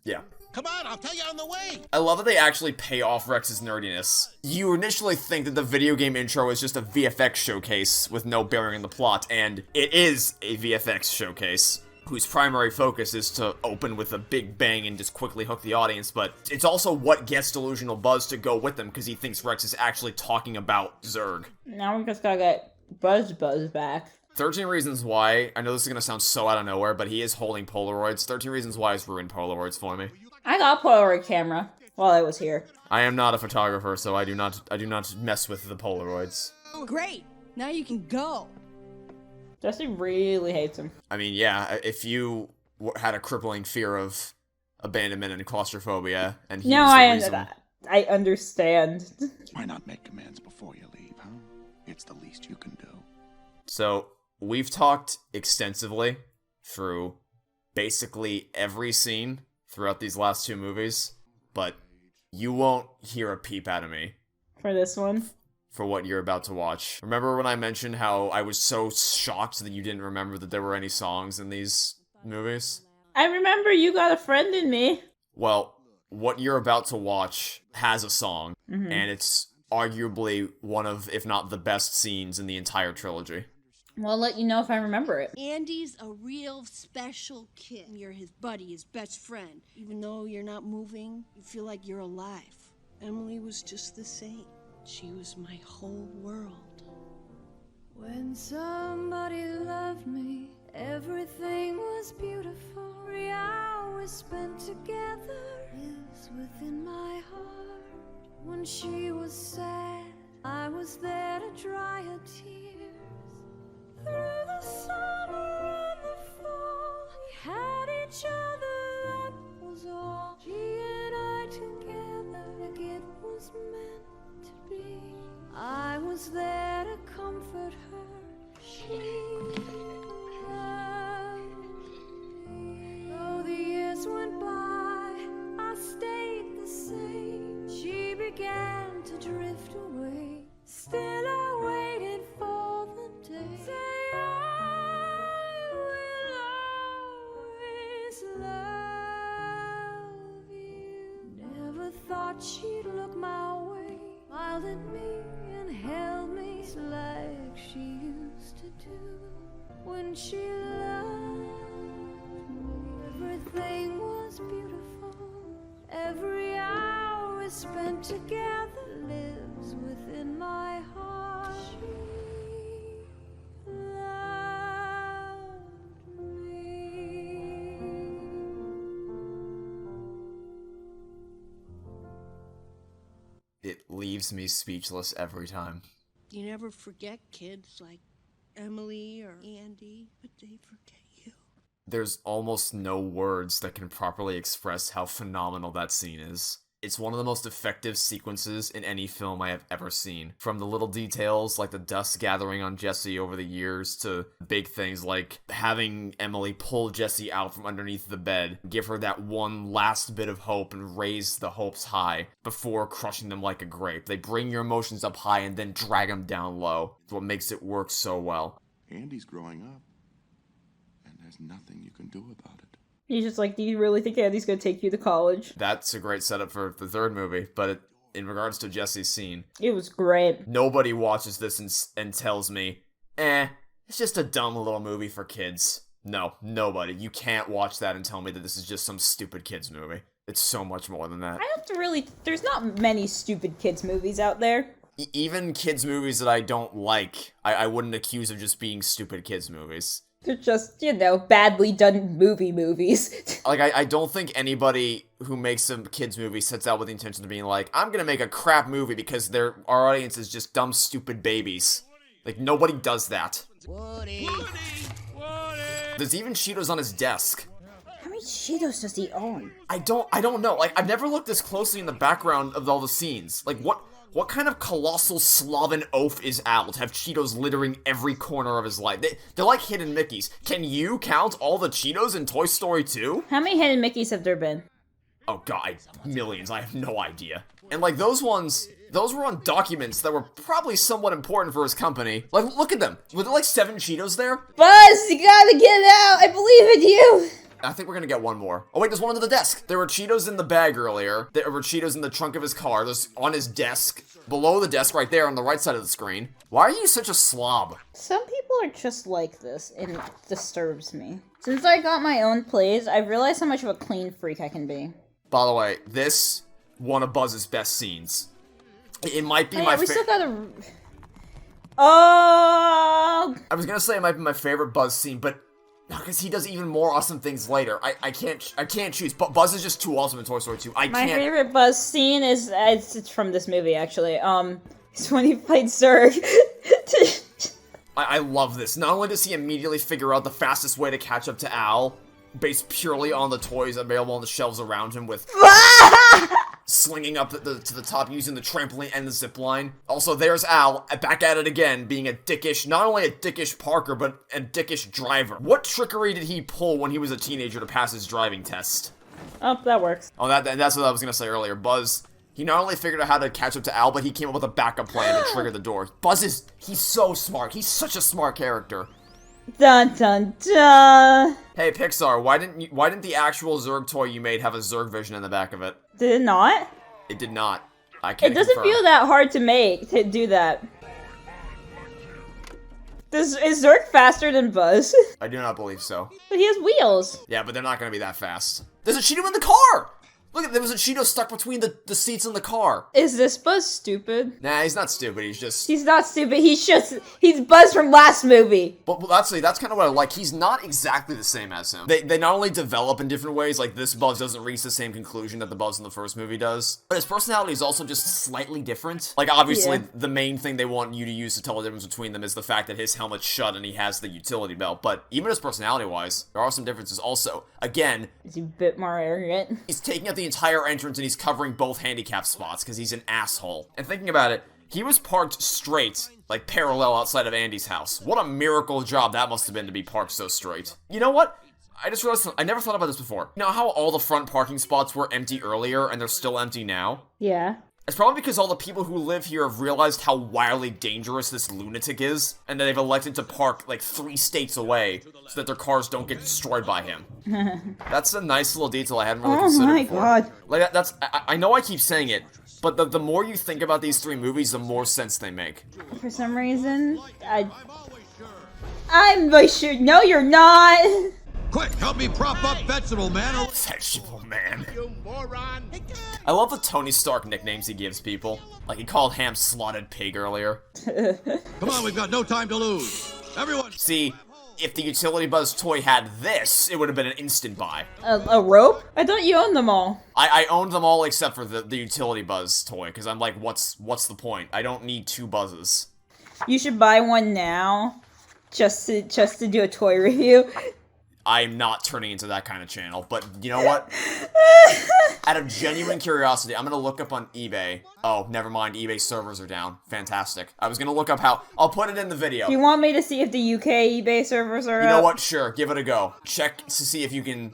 Yeah. Come on, I'll tell you on the way! I love that they actually pay off Rex's nerdiness. You initially think that the video game intro is just a VFX showcase with no bearing in the plot, and it is a VFX showcase, whose primary focus is to open with a big bang and just quickly hook the audience, but it's also what gets Delusional Buzz to go with them, because he thinks Rex is actually talking about Zurg. Now we just gotta get Buzz back. 13 Reasons Why, I know this is gonna sound so out of nowhere, but he is holding Polaroids. 13 Reasons Why has ruined Polaroids for me. I got a Polaroid camera while I was here. I am not a photographer, so I do not mess with the Polaroids. Great. Now you can go. Jesse really hates him. I mean, yeah, if you had a crippling fear of abandonment and claustrophobia, and he was the reason... I understand. Why not make commands before you leave, huh? It's the least you can do. So, we've talked extensively through basically every scene throughout these last two movies, but you won't hear a peep out of me. For this one? For what you're about to watch. Remember when I mentioned how I was so shocked that you didn't remember that there were any songs in these movies? I remember You Got a Friend in Me. Well, what you're about to watch has a song, and it's arguably one of, if not the best scenes in the entire trilogy. Well, I'll let you know if I remember it. Andy's a real special kid. You're his buddy, his best friend. Even though you're not moving, you feel like you're alive. Emily was just the same. She was my whole world. When somebody loved me, everything was beautiful. Every hour spent together lives within my heart. When she was sad, I was there to dry her tears. Through the summer and the fall, we had each other, that was all. She and I together, like it was meant to be. I was there to comfort her. She loved me. Though the years went by, I stayed the same. She began to drift away. Still I waited for the day. Say I will always love you. Never thought she'd look my way, smiled at me and held me like she used to do when she loved me. Everything was beautiful. Every hour we spent together lives within my heart. She loved me. It leaves me speechless every time. You never forget kids like Emily or Andy, but they forget you. There's almost no words that can properly express how phenomenal that scene is. It's one of the most effective sequences in any film I have ever seen. From the little details like the dust gathering on Jesse over the years to big things like having Emily pull Jesse out from underneath the bed, give her that one last bit of hope and raise the hopes high before crushing them like a grape. They bring your emotions up high and then drag them down low. It's what makes it work so well. Andy's growing up, and there's nothing you can do about it. He's just like, do you really think Andy's gonna take you to college? That's a great setup for the third movie, but in regards to Jesse's scene, it was great. Nobody watches this and tells me, it's just a dumb little movie for kids. No, nobody. You can't watch that and tell me that this is just some stupid kids movie. It's so much more than that. I have to really, there's not many stupid kids movies out there. Even kids movies that I don't like, I wouldn't accuse of just being stupid kids movies. They're just, badly done movies. Like, I don't think anybody who makes a kids movie sets out with the intention of being like, I'm gonna make a crap movie because our audience is just dumb, stupid babies. Like, nobody does that. Woody. There's even Cheetos on his desk. How many Cheetos does he own? I don't know. Like, I've never looked this closely in the background of all the scenes. Like, what kind of colossal Slaven oaf is Al to have Cheetos littering every corner of his life? They're like hidden Mickeys. Can you count all the Cheetos in Toy Story 2? How many hidden Mickeys have there been? Oh god, millions. I have no idea. And like those ones, those were on documents that were probably somewhat important for his company. Like, look at them. Were there like 7 Cheetos there? Buzz, you gotta get out. I believe in you. I think we're gonna get one more. Oh wait, there's one under the desk. There were Cheetos in the bag earlier. There were Cheetos in the trunk of his car. There's on his desk. Below the desk right there on the right side of the screen. Why are you such a slob? Some people are just like this, and it disturbs me. Since I got my own place, I've realized how much of a clean freak I can be. By the way, this one of Buzz's best scenes. It might be my favorite. We still gotta... Oh! I was gonna say it might be my favorite Buzz scene, but because he does even more awesome things later. I can't choose. But Buzz is just too awesome in Toy Story 2. My favorite Buzz scene is it's from this movie actually. It's when he fights Zurg. I love this. Not only does he immediately figure out the fastest way to catch up to Al, based purely on the toys available on the shelves around him with slinging up to the top using the trampoline and the zip line. Also, there's Al, back at it again, being a dickish, not only a dickish parker, but a dickish driver. What trickery did he pull when he was a teenager to pass his driving test? Oh, that works. Oh, that's what I was gonna say earlier. Buzz, he not only figured out how to catch up to Al, but he came up with a backup plan to trigger the door. Buzz he's so smart. He's such a smart character. Dun dun dun! Hey Pixar, why didn't the actual Zurg toy you made have a Zurg vision in the back of it? Did it not? It did not. I can't. It doesn't feel that hard to make to do that. Is Zurg faster than Buzz? I do not believe so. But he has wheels. Yeah, but they're not gonna be that fast. There's a Cheeto in the car! Look, there was a Cheeto stuck between the seats in the car. Is this Buzz stupid? Nah, he's not stupid, He's not stupid, he's Buzz from last movie. But actually, that's kind of what I like. He's not exactly the same as him. They not only develop in different ways, like this Buzz doesn't reach the same conclusion that the Buzz in the first movie does, but his personality is also just slightly different. Like, obviously, the main thing they want you to use to tell the difference between them is the fact that his helmet's shut and he has the utility belt, but even his personality-wise, there are some differences also. Again, is he a bit more arrogant? He's taking up the entire entrance and he's covering both handicap spots because he's an asshole. And thinking about it, he was parked straight, like parallel outside of Andy's house. What a miracle job that must have been to be parked so straight. You know what? I just realized I never thought about this before. You know how all the front parking spots were empty earlier and they're still empty now? Yeah. It's probably because all the people who live here have realized how wildly dangerous this lunatic is, and that they've elected to park, like, 3 states away, so that their cars don't get destroyed by him. That's a nice little detail I hadn't really considered before. Oh my god. Like, I know I keep saying it, but the more you think about these 3 movies, the more sense they make. For some reason, I'm sure. No, you're not! Quick, help me prop up Vegetable Man. Vegetable Man. You moron. I love the Tony Stark nicknames he gives people. Like he called Ham Slotted Pig earlier. Come on, we've got no time to lose. Everyone. See, if the Utility Buzz toy had this, it would have been an instant buy. A rope? I thought you owned them all. I owned them all except for the Utility Buzz toy, because I'm like, what's the point? I don't need 2 buzzes. You should buy one now, just to do a toy review. I'm not turning into that kind of channel. But you know what? Out of genuine curiosity, I'm gonna look up on eBay. Oh, never mind. eBay servers are down. Fantastic. I was gonna look up how. I'll put it in the video. Do you want me to see if the UK eBay servers are up? You know what? Sure. Give it a go. Check to see if you can.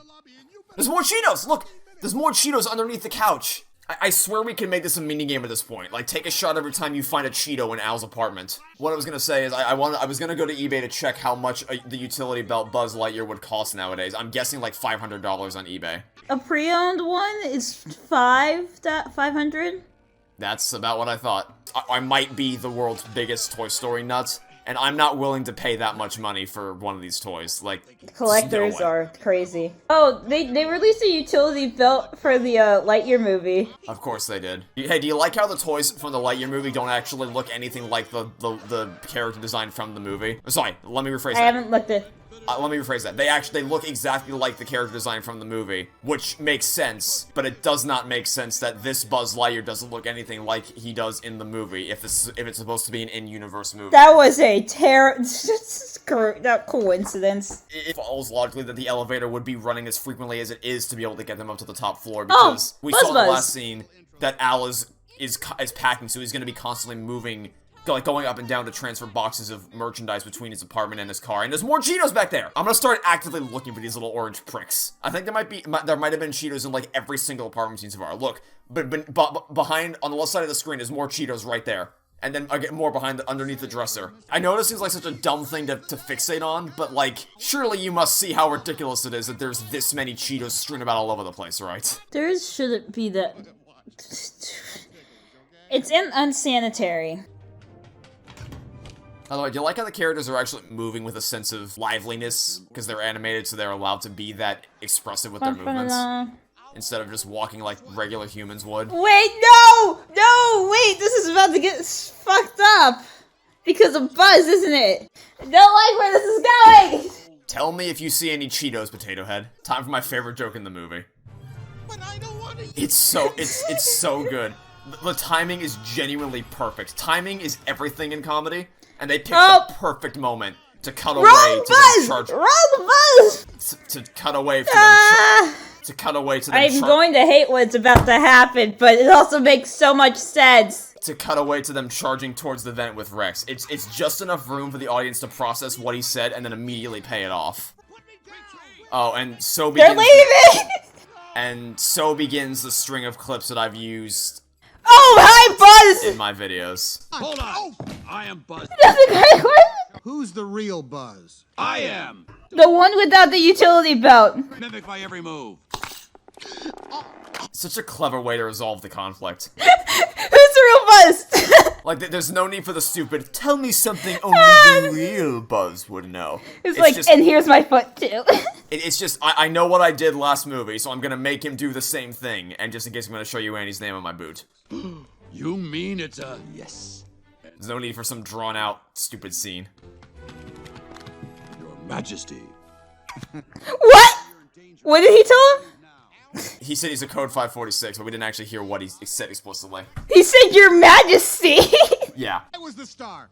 There's more Cheetos! Look! There's more Cheetos underneath the couch! I swear we can make this a minigame at this point. Like, take a shot every time you find a Cheeto in Al's apartment. What I was gonna say is, I was gonna go to eBay to check how much the utility belt Buzz Lightyear would cost nowadays. I'm guessing like $500 on eBay. A pre-owned one is 500? That's about what I thought. I might be the world's biggest Toy Story nut, and I'm not willing to pay that much money for one of these toys. Like, collectors are crazy. Oh, they released a utility belt for the Lightyear movie. Of course they did. Hey, do you like how the toys from the Lightyear movie don't actually look anything like the character design from the movie? Sorry, let me rephrase that. I haven't looked at... Let me rephrase that. They look exactly like the character design from the movie, which makes sense, but it does not make sense that this Buzz Lightyear doesn't look anything like he does in the movie, if it's supposed to be an in-universe movie. That was a that coincidence. It follows logically that the elevator would be running as frequently as it is to be able to get them up to the top floor, because we saw in the last scene that Al is packing, so he's going to be constantly moving, like going up and down to transfer boxes of merchandise between his apartment and his car. And there's more Cheetos back there! I'm gonna start actively looking for these little orange pricks. I think there might have been Cheetos in like every single apartment scene so far. Look, but behind, on the left side of the screen, is more Cheetos right there. And then I get more underneath the dresser. I know this seems like such a dumb thing to fixate on, but like, surely you must see how ridiculous it is that there's this many Cheetos strewn about all over the place, right? There shouldn't be that. It's unsanitary. By the way, do you like how the characters are actually moving with a sense of liveliness? Because they're animated, so they're allowed to be that expressive with their movements. Instead of just walking like regular humans would. Wait, no! No, wait, this is about to get fucked up. Because of Buzz, isn't it? I don't like where this is going! Tell me if you see any Cheetos, Potato Head. Time for my favorite joke in the movie. But I don't want to. It's so good. The timing is genuinely perfect. Timing is everything in comedy. And they picked the perfect moment to cut away to them charge. To cut away from them. To cut away to them. I'm going to hate what's about to happen, but it also makes so much sense. To cut away to them charging towards the vent with Rex. It's just enough room for the audience to process what he said and then immediately pay it off. Oh, and so begins. They're leaving. And so begins the string of clips that I've used. Oh, hi, Buzz! In my videos. Hold on! I am Buzz. Who's the real Buzz? I am! The one without the utility belt. Mimic my every move. Such a clever way to resolve the conflict. Who's the real Buzz? Like, there's no need for the stupid, tell me something only the real Buzz would know. It's like, just, and here's my foot, too. It's just, I know what I did last movie, so I'm gonna make him do the same thing. And just in case, I'm gonna show you Andy's name on my boot. You mean it's a yes? There's no need for some drawn-out, stupid scene. Your Majesty. What? What did he tell him? He said he's a code 546, but we didn't actually hear what he said explicitly. He said, Your Majesty! Yeah. I was the star.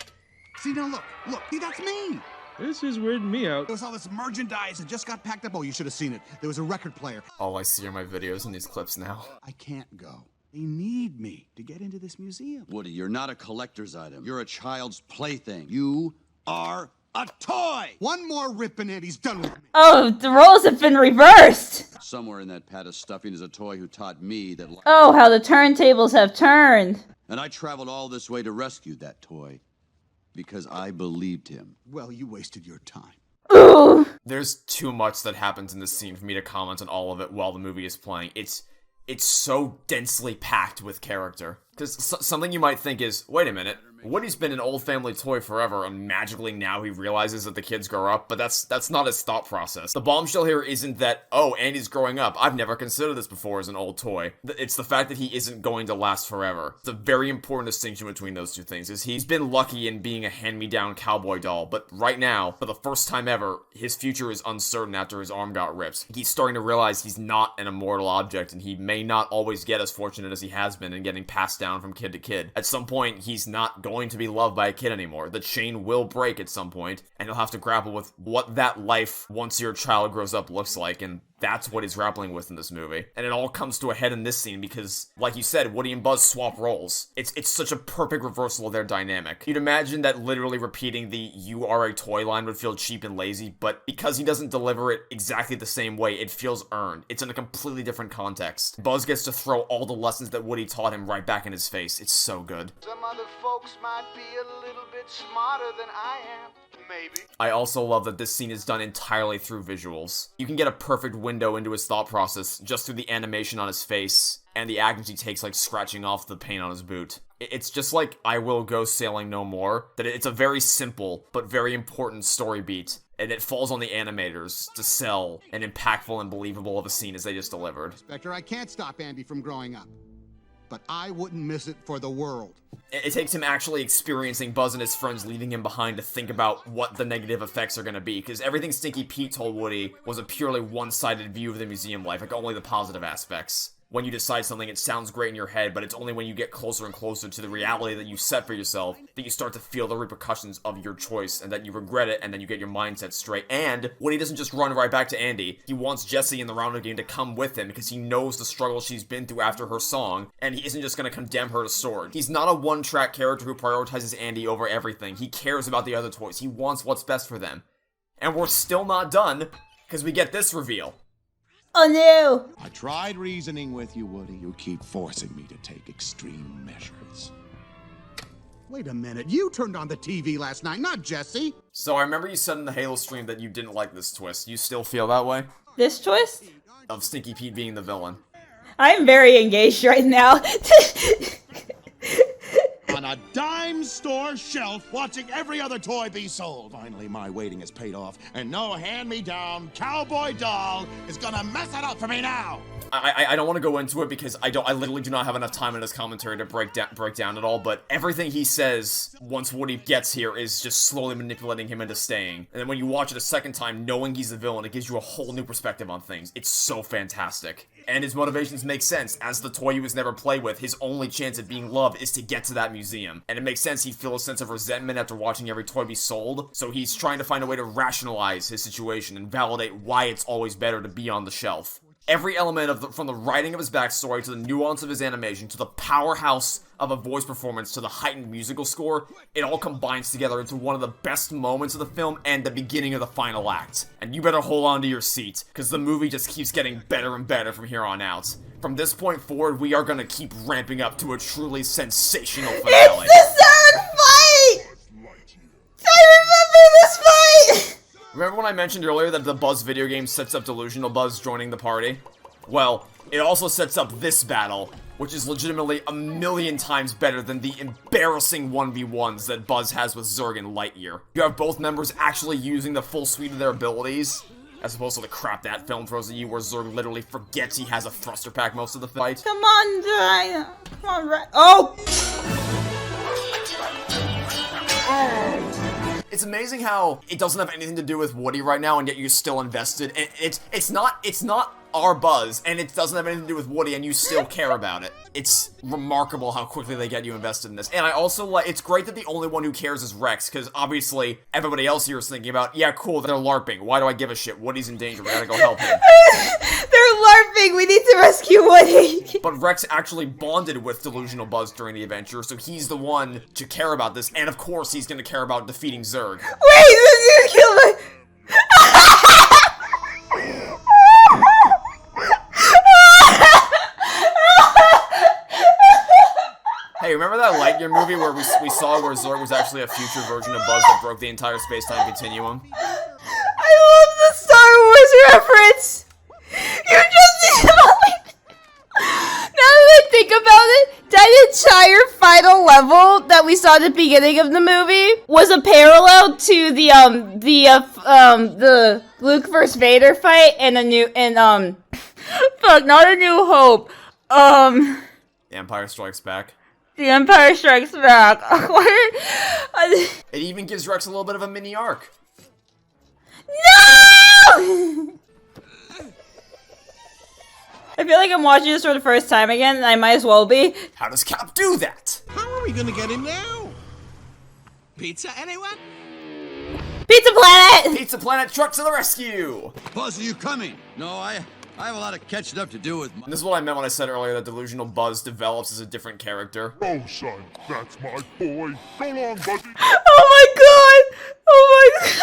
See, now look, see, that's me. This is weirding me out. There was all this merchandise that just got packed up. Oh, you should have seen it. There was a record player. All I see are my videos in these clips now. I can't go. They need me to get into this museum. Woody, you're not a collector's item. You're a child's plaything. You are a toy! One more rip and Eddie's done with me. Oh, the roles have been reversed. Somewhere in that pad of stuffing is a toy who taught me that... Oh, how the turntables have turned. And I traveled all this way to rescue that toy. Because I believed him. Well, you wasted your time. Ooh. There's too much that happens in this scene for me to comment on all of it while the movie is playing. It's so densely packed with character. Because something you might think is, wait a minute, Woody's been an old family toy forever, and magically now he realizes that the kids grow up, but that's not his thought process. The bombshell here isn't that, oh, Andy's growing up. I've never considered this before as an old toy. It's the fact that he isn't going to last forever. It's a very important distinction between those two things, is he's been lucky in being a hand-me-down cowboy doll, but right now, for the first time ever, his future is uncertain after his arm got ripped. He's starting to realize he's not an immortal object, and he may not always get as fortunate as he has been in getting passed down from kid to kid. At some point, he's not going going to be loved by a kid anymore. The chain will break at some point, and he'll have to grapple with what that life once your child grows up looks like, and that's what he's grappling with in this movie. And it all comes to a head in this scene because, like you said, Woody and Buzz swap roles. It's such a perfect reversal of their dynamic. You'd imagine that literally repeating the "you are a toy" line would feel cheap and lazy, but because he doesn't deliver it exactly the same way, it feels earned. It's in a completely different context. Buzz gets to throw all the lessons that Woody taught him right back in his face. It's so good. Some other folks might be a little bit smarter than I am. Maybe. I also love that this scene is done entirely through visuals. You can get a perfect window into his thought process just through the animation on his face and the actions he takes, like scratching off the paint on his boot. It's just like I Will Go Sailing No More, that it's a very simple but very important story beat, and it falls on the animators to sell an impactful and believable of a scene as they just delivered. Spectre, I can't stop Andy from growing up, but I wouldn't miss it for the world. It takes him actually experiencing Buzz and his friends leaving him behind to think about what the negative effects are going to be, because everything Stinky Pete told Woody was a purely one-sided view of the museum life, like only the positive aspects. When you decide something, it sounds great in your head, but it's only when you get closer and closer to the reality that you set for yourself that you start to feel the repercussions of your choice, and that you regret it, and then you get your mindset straight. And Woody doesn't just run right back to Andy. He wants Jessie in the roundup game to come with him because he knows the struggle she's been through after her song, and he isn't just going to condemn her to sword. He's not a one-track character who prioritizes Andy over everything. He cares about the other toys. He wants what's best for them. And we're still not done, because we get this reveal. Oh no! I tried reasoning with you, Woody. You keep forcing me to take extreme measures. Wait a minute, you turned on the TV last night, not Jesse. So I remember you said in the Halo stream that you didn't like this twist. You still feel that way? This twist? Of Stinky Pete being the villain. I'm very engaged right now. On a dime store shelf, watching every other toy be sold. Finally, my waiting has paid off, and no hand-me-down cowboy doll is gonna mess it up for me now. I don't want to go into it because I literally do not have enough time in this commentary to break down it all, but everything he says once Woody gets here is just slowly manipulating him into staying. And then when you watch it a second time, knowing he's the villain, it gives you a whole new perspective on things. It's so fantastic. And his motivations make sense. As the toy he was never played with, his only chance at being loved is to get to that museum. And it makes sense he'd feel a sense of resentment after watching every toy be sold, so he's trying to find a way to rationalize his situation and validate why it's always better to be on the shelf. Every element from the writing of his backstory, to the nuance of his animation, to the powerhouse of a voice performance, to the heightened musical score, it all combines together into one of the best moments of the film and the beginning of the final act. And you better hold on to your seat, because the movie just keeps getting better and better from here on out. From this point forward, we are gonna keep ramping up to a truly sensational finale. It's the third fight! I remember this fight! Remember when I mentioned earlier that the Buzz video game sets up Delusional Buzz joining the party? Well, it also sets up this battle, which is legitimately a million times better than the embarrassing 1v1s that Buzz has with Zurg and Lightyear. You have both members actually using the full suite of their abilities, as opposed to the crap that film throws at you where Zurg literally forgets he has a thruster pack most of the fight. Come on, Ryan. Come on, Ryan. Oh! It's amazing how it doesn't have anything to do with Woody right now, and yet you're still invested. And it's not our Buzz, and it doesn't have anything to do with Woody, and you still care about it. It's remarkable how quickly they get you invested in this. And I also like, it's great that the only one who cares is Rex, because obviously everybody else here is thinking about, yeah, cool, they're LARPing. Why do I give a shit? Woody's in danger. We gotta go help him. They're LARPing. We need to rescue Woody. But Rex actually bonded with Delusional Buzz during the adventure, so he's the one to care about this. And of course, he's gonna care about defeating Zurg. Wait, this is gonna kill my... Hey, remember that Lightyear movie where we saw where Zurg was actually a future version of Buzz that broke the entire space-time continuum? I love the Star Wars reference! You're just... Now that I think about it, that entire final level that we saw at the beginning of the movie was a parallel to the Luke vs. Vader fight and fuck, not A New Hope. The Empire Strikes Back. The Empire Strikes Back. It even gives Rex a little bit of a mini arc. No! I feel like I'm watching this for the first time again, and I might as well be. How does Cap do that? How are we gonna get him now? Pizza, anyone? Pizza Planet! Pizza Planet truck to the rescue! Buzz, are you coming? No, I have a lot of catching up to do with my... This is what I meant when I said earlier that delusional Buzz develops as a different character. Oh, son, that's my boy. So long, Buzzy. Oh my god! Oh my god!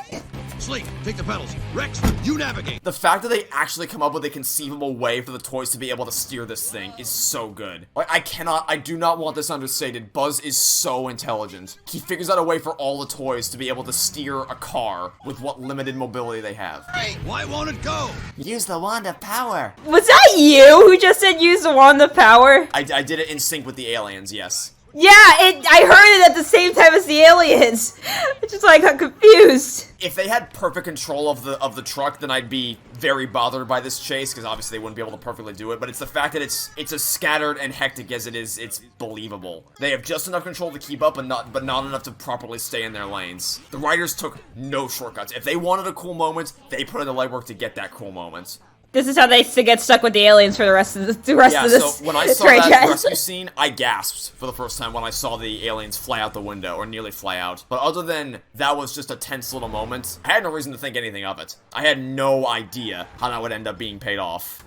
Yippee! Sleep, take the pedals. Rex, you navigate. The fact that they actually come up with a conceivable way for the toys to be able to steer this thing is so good. Like, I do not want this understated. Buzz is so intelligent. He figures out a way for all the toys to be able to steer a car with what limited mobility they have. Hey, why won't it go? Use the wand of power. Was that you who just said use the wand of power? I did it in sync with the aliens, yes. Yeah, I heard it at the same time as the aliens. I just like got confused. If they had perfect control of the truck, then I'd be very bothered by this chase, because obviously they wouldn't be able to perfectly do it, but it's the fact that it's as scattered and hectic as it is, it's believable. They have just enough control to keep up, but not enough to properly stay in their lanes. The writers took no shortcuts. If they wanted a cool moment, they put in the legwork to get that cool moment. This is how they get stuck with the aliens for the rest of this. Yeah, so when I saw that rescue scene, I gasped for the first time when I saw the aliens fly out the window, or nearly fly out. But other than that was just a tense little moment, I had no reason to think anything of it. I had no idea how that would end up being paid off.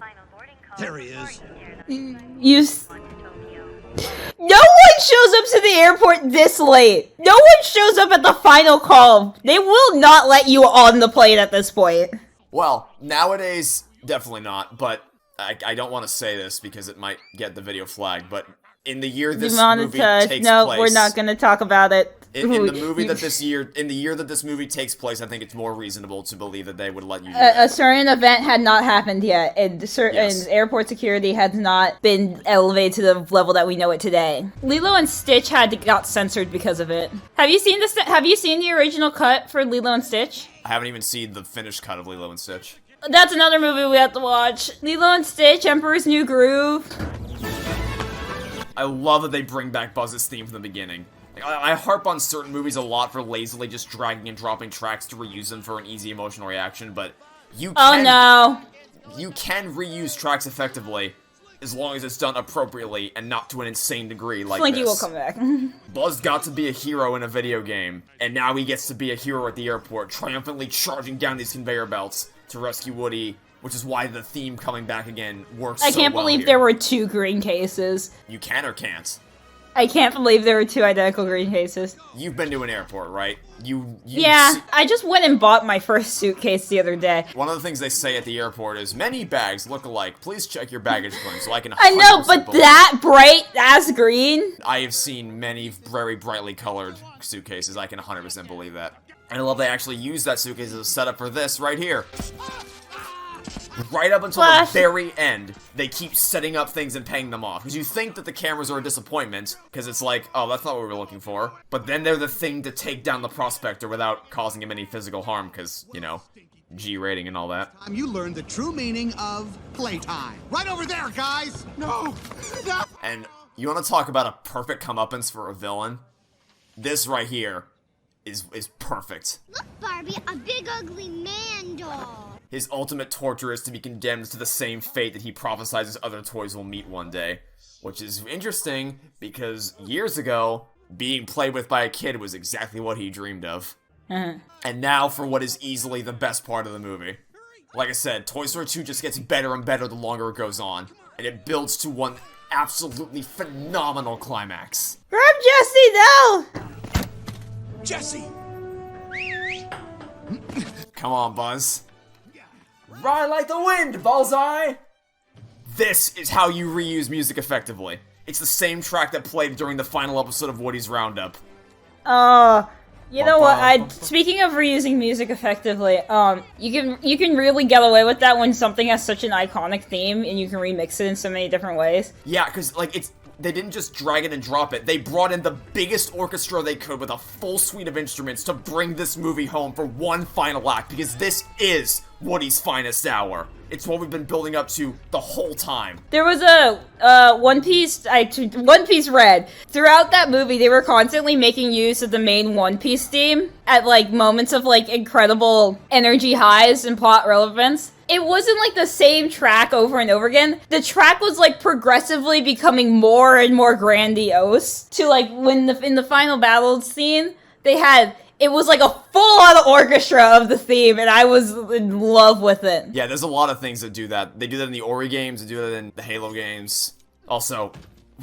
There he is. No one shows up to the airport this late. No one shows up at the final call. They will not let you on the plane at this point. Well, nowadays... definitely not, but I don't want to say this because it might get the video flagged, but in the year this movie takes place... we're not gonna talk about it. In the year that this movie takes place, I think it's more reasonable to believe that they would let you do that. A certain event had not happened yet, and airport security has not been elevated to the level that we know it today. Lilo and Stitch got censored because of it. Have you seen Have you seen the original cut for Lilo and Stitch? I haven't even seen the finished cut of Lilo and Stitch. That's another movie we have to watch. Lilo and Stitch, Emperor's New Groove. I love that they bring back Buzz's theme from the beginning. I harp on certain movies a lot for lazily just dragging and dropping tracks to reuse them for an easy emotional reaction, but you can reuse tracks effectively as long as it's done appropriately and not to an insane degree like Slinky this. will come back. Buzz got to be a hero in a video game, and now he gets to be a hero at the airport, triumphantly charging down these conveyor belts to rescue Woody, which is why the theme coming back again works so well. I can't believe there were 2 green cases. You can or can't? I can't believe there were 2 identical green cases. You've been to an airport, right? Yeah, I just went and bought my first suitcase the other day. One of the things they say at the airport is, many bags look alike. Please check your baggage claim so I can... I know, but that bright ass green? I have seen many very brightly colored suitcases. I can 100% believe that. And I love they actually use that suitcase as a setup for this right here. Right up until the very end, they keep setting up things and paying them off. Because you think that the cameras are a disappointment, because it's like, oh, that's not what we were looking for. But then they're the thing to take down the prospector without causing him any physical harm, because, you know, G rating and all that. You learned the true meaning of playtime. Right over there, guys! No! No! And you want to talk about a perfect comeuppance for a villain? This right here is perfect. Look, Barbie, a big ugly man doll. His ultimate torture is to be condemned to the same fate that he prophesies other toys will meet one day. Which is interesting, because years ago, being played with by a kid was exactly what he dreamed of. And now for what is easily the best part of the movie. Like I said, Toy Story 2 just gets better and better the longer it goes on. And it builds to one absolutely phenomenal climax. Grab Jessie now! Jessie! Come on, Buzz. Ride like the wind, Bullseye! This is how you reuse music effectively. It's the same track that played during the final episode of Woody's Roundup. You know what? Speaking of reusing music effectively, you can really get away with that when something has such an iconic theme and you can remix it in so many different ways. Yeah, because like they didn't just drag it and drop it. They brought in the biggest orchestra they could with a full suite of instruments to bring this movie home for one final act, because this is Woody's finest hour. It's what we've been building up to the whole time. There was a One Piece Red. Throughout that movie, they were constantly making use of the main One Piece theme at like moments of like incredible energy highs and plot relevance. it wasn't like the same track over and over again. The track was like progressively becoming more and more grandiose to like when in the final battle scene, it was like a full-on orchestra of the theme, and I was in love with it. Yeah, there's a lot of things that do that. They do that in the Ori games, they do that in the Halo games. Also,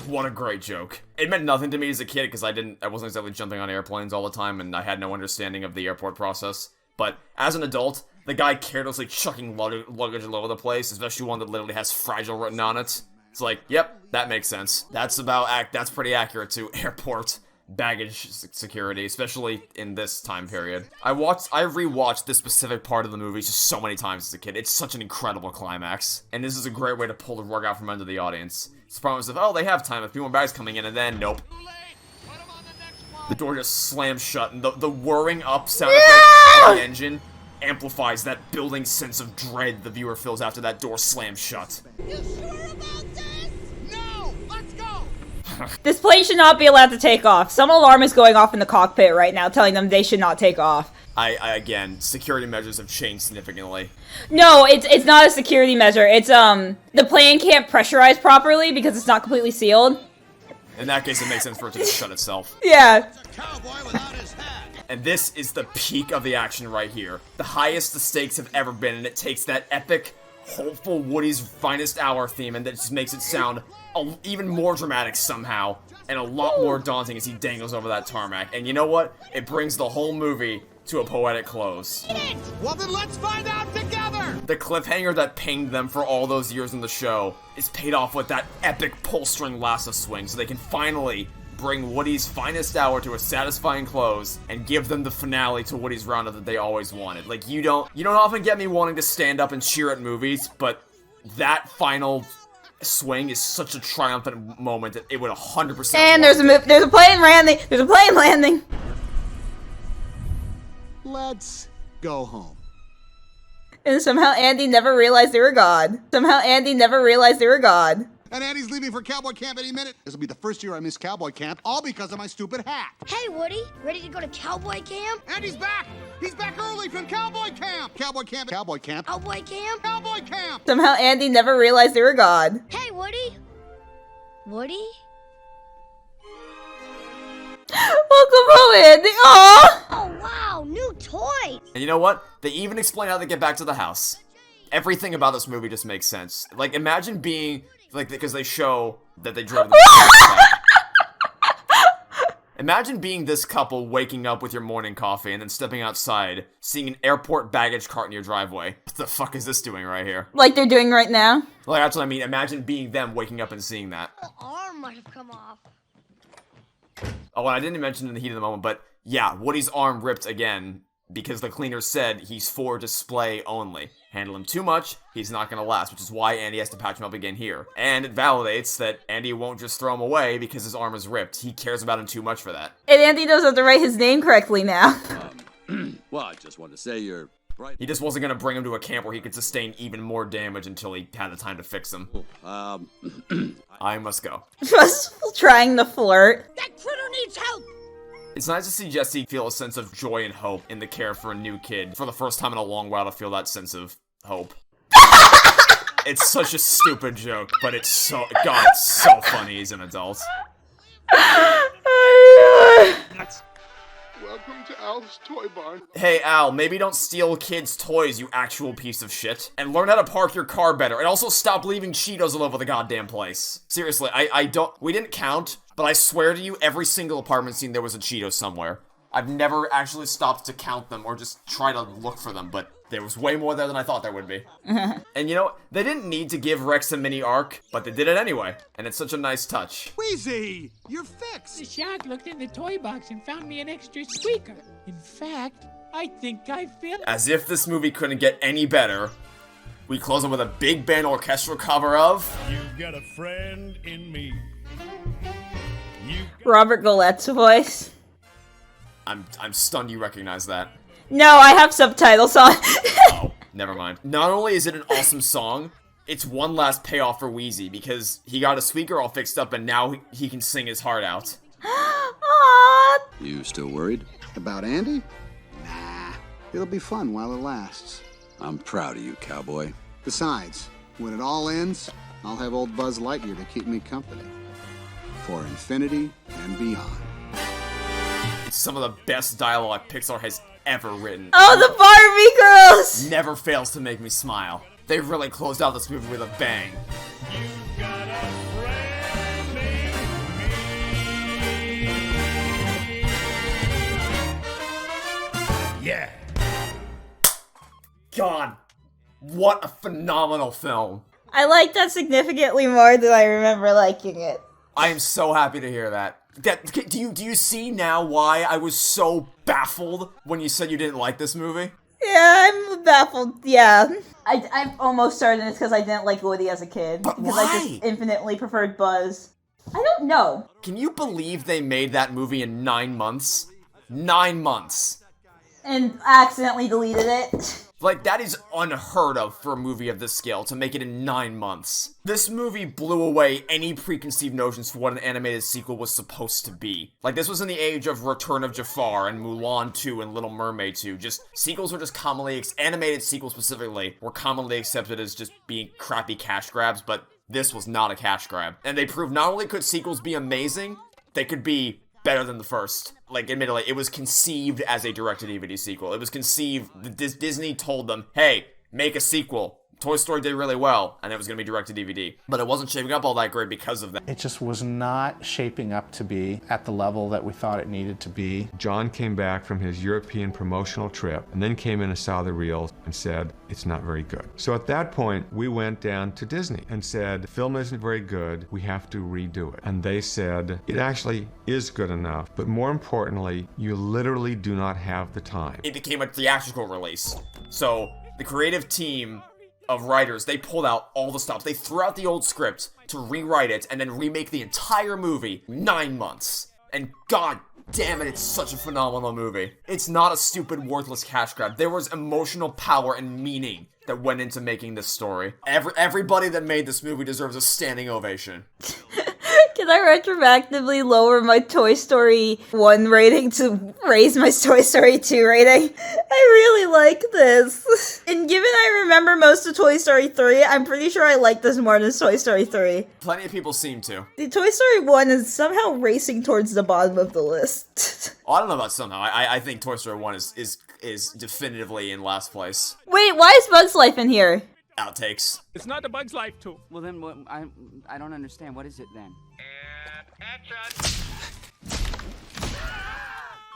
what a great joke. It meant nothing to me as a kid because I wasn't exactly jumping on airplanes all the time, and I had no understanding of the airport process. But as an adult, the guy carelessly chucking luggage all over the place, especially one that literally has fragile written on it. It's like, yep, that makes sense. That's pretty accurate to airport baggage security, especially in this time period. I rewatched this specific part of the movie just so many times as a kid. It's such an incredible climax, and this is a great way to pull the rug out from under the audience. It's the promise of, oh, they have time, a few more bags coming in, and then, nope. The door just slams shut, and the whirring up sound effect of the engine amplifies that building sense of dread the viewer feels after that door slams shut. You sure about this? No! Let's go! This plane should not be allowed to take off. Some alarm is going off in the cockpit right now, telling them they should not take off. Again, security measures have changed significantly. No, it's not a security measure. It's, the plane can't pressurize properly because it's not completely sealed. In that case, it makes sense for it to just shut itself. Yeah. And this is the peak of the action right here. The highest the stakes have ever been, and it takes that epic, hopeful Woody's finest hour theme and that just makes it sound even more dramatic somehow, and a lot more daunting as he dangles over that tarmac. And you know what? It brings the whole movie to a poetic close. Well, then let's find out together! The cliffhanger that pinged them for all those years in the show is paid off with that epic pull-string lasso swing, so they can finally bring Woody's finest hour to a satisfying close and give them the finale to Woody's Roundup that they always wanted. Like, you don't often get me wanting to stand up and cheer at movies, but that final swing is such a triumphant moment that it would 100%. And there's a plane landing. There's a plane landing. Let's go home. And somehow Andy never realized they were God. And Andy's leaving for cowboy camp any minute. This will be the first year I miss cowboy camp, all because of my stupid hat. Hey, Woody, ready to go to cowboy camp? Andy's back! He's back early from cowboy camp! Cowboy camp, cowboy camp, Cowboy camp? cowboy camp! Somehow Andy never realized they were God. Hey, Woody. Woody? Welcome home, Andy. Aww. Oh, wow, new toys! And you know what? They even explain how they get back to the house. Everything about this movie just makes sense. Like, imagine being, like, because they show that they drove the Imagine being this couple waking up with your morning coffee and then stepping outside, seeing an airport baggage cart in your driveway. What the fuck is this doing right here? Like they're doing right now? Like, that's what I mean. Imagine being them waking up and seeing that. The arm might have come off. Oh, and I didn't mention in the heat of the moment, but yeah, Woody's arm ripped again because the cleaner said he's for display only. Handle him too much, he's not gonna last, which is why Andy has to patch him up again here. And it validates that Andy won't just throw him away because his arm is ripped. He cares about him too much for that. And Andy knows how to write his name correctly now. Well, I just wanted to say you're right. He just wasn't gonna bring him to a camp where he could sustain even more damage until he had the time to fix him. I must go. Just trying to flirt. That critter needs help! It's nice to see Jesse feel a sense of joy and hope in the care for a new kid. For the first time in a long while to feel that sense of hope. It's such a stupid joke, but it's so, God, it's so funny as an adult. Welcome to Al's Toy Barn. Hey Al, maybe don't steal kids' toys, you actual piece of shit. And learn how to park your car better, and also stop leaving Cheetos all over the goddamn place. Seriously, we didn't count, but I swear to you, every single apartment scene there was a Cheeto somewhere. I've never actually stopped to count them or just try to look for them, but there was way more there than I thought there would be. And you know, they didn't need to give Rex a mini arc, but they did it anyway, and it's such a nice touch. Wheezy, you're fixed. The shark looked in the toy box and found me an extra squeaker. In fact, I think I feel... As if this movie couldn't get any better, we close it with a big band orchestral cover of... You've got a friend in me. Robert Goulet's voice. I'm stunned you recognize that. No, I have subtitles on. Oh, never mind. Not only is it an awesome song, it's one last payoff for Wheezy, because he got a squeaker all fixed up and now he can sing his heart out. Aww. You still worried? About Andy? Nah, it'll be fun while it lasts. I'm proud of you, cowboy. Besides, when it all ends, I'll have old Buzz Lightyear to keep me company. For infinity and beyond. It's some of the best dialogue Pixar has ever written. Oh, the Barbie girls! Never fails to make me smile. They really closed out this movie with a bang. Yeah. God, what a phenomenal film. I like that significantly more than I remember liking it. I am so happy to hear that. Do you see now why I was so baffled when you said you didn't like this movie? Yeah, I'm baffled. Yeah. I'm almost certain it's because I didn't like Woody as a kid. But because why? I just infinitely preferred Buzz. I don't know. Can you believe they made that movie in 9 months? 9 months. And accidentally deleted it. Like, that is unheard of for a movie of this scale, to make it in 9 months. This movie blew away any preconceived notions for what an animated sequel was supposed to be. Like, this was in the age of Return of Jafar and Mulan 2 and Little Mermaid 2. Just, sequels were just commonly, animated sequels specifically, were commonly accepted as just being crappy cash grabs, but this was not a cash grab. And they proved not only could sequels be amazing, they could be better than the first. Like, admittedly, it was conceived as a direct-to-DVD sequel. It was conceived, Disney told them, hey, make a sequel. Toy Story did really well, and it was going to be direct-to-DVD. But it wasn't shaping up all that great because of that. It just was not shaping up to be at the level that we thought it needed to be. John came back from his European promotional trip and then came in and saw the reels and said, it's not very good. So at that point, we went down to Disney and said, the film isn't very good, we have to redo it. And they said, it actually is good enough, but more importantly, you literally do not have the time. It became a theatrical release. So, the creative team of writers, they pulled out all the stops. They threw out the old script to rewrite it and then remake the entire movie 9 months. And god damn it, it's such a phenomenal movie. It's not a stupid, worthless cash grab. There was emotional power and meaning that went into making this story. Everybody that made this movie deserves a standing ovation. Can I retroactively lower my Toy Story 1 rating to raise my Toy Story 2 rating? I really like this. And given I remember most of Toy Story 3, I'm pretty sure I like this more than Toy Story 3. Plenty of people seem to. The Toy Story 1 is somehow racing towards the bottom of the list. Oh, I don't know about somehow. I think Toy Story 1 is definitively in last place. Wait, why is Bug's Life in here? Outtakes. It's not a Bug's Life too. Well then, I don't understand. What is it then?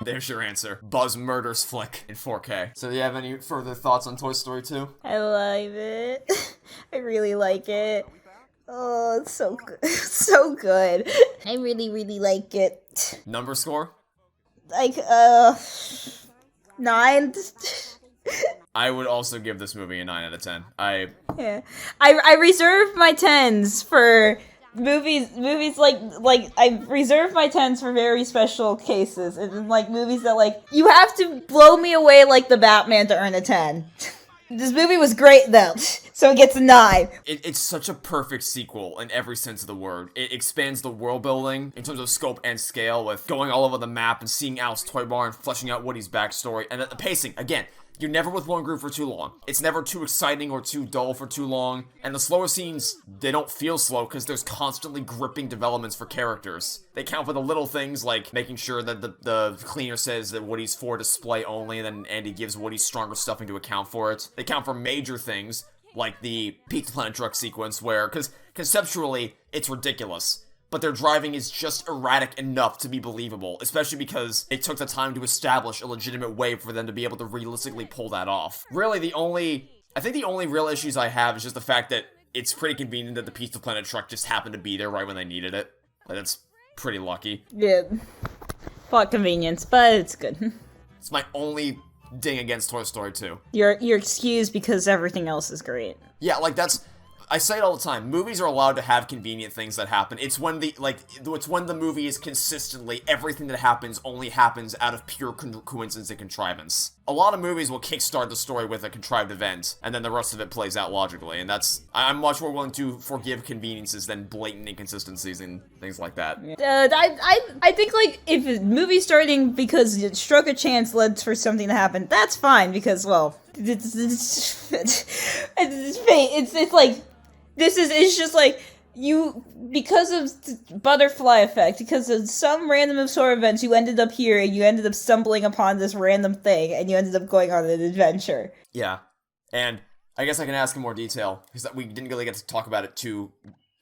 There's your answer. Buzz murders Flick in 4K. So do you have any further thoughts on Toy Story 2? I love it. I really like it. Oh, it's so good. It's so good. I really, really like it. Number score? Like, 9. I would also give this movie a 9 out of 10. Yeah. I reserve my 10s for movies like I reserve my 10s for very special cases, and like movies that like you have to blow me away like the Batman to earn a 10. This movie was great though, so it gets a 9. It's such a perfect sequel in every sense of the word. It expands the world building in terms of scope and scale, with going all over the map and seeing Al's toy barn, fleshing out Woody's backstory, and the pacing again. You're never with one group for too long. It's never too exciting or too dull for too long. And the slower scenes, they don't feel slow because there's constantly gripping developments for characters. They count for the little things like making sure that the cleaner says that Woody's for display only, and then Andy gives Woody stronger stuffing to account for it. They count for major things like the Pizza Planet truck sequence where, because conceptually, it's ridiculous. But their driving is just erratic enough to be believable, especially because it took the time to establish a legitimate way for them to be able to realistically pull that off. Really, I think the only real issues I have is just the fact that it's pretty convenient that the Pizza Planet truck just happened to be there right when they needed it. Like, that's pretty lucky. Yeah. Plot convenience, but it's good. It's my only ding against Toy Story 2. You're excused because everything else is great. Yeah, like I say it all the time. Movies are allowed to have convenient things that happen. It's when the movie is consistently everything that happens only happens out of pure coincidence and contrivance. a lot of movies will kickstart the story with a contrived event, and then the rest of it plays out logically, and I'm much more willing to forgive conveniences than blatant inconsistencies and things like that. I think, like, if a movie's starting because stroke of chance led for something to happen, that's fine, because, well, it's fate. It's like, it's just like, because of butterfly effect, because of some random absurd events, you ended up here, and you ended up stumbling upon this random thing, and you ended up going on an adventure. Yeah, and I guess I can ask in more detail, because we didn't really get to talk about it too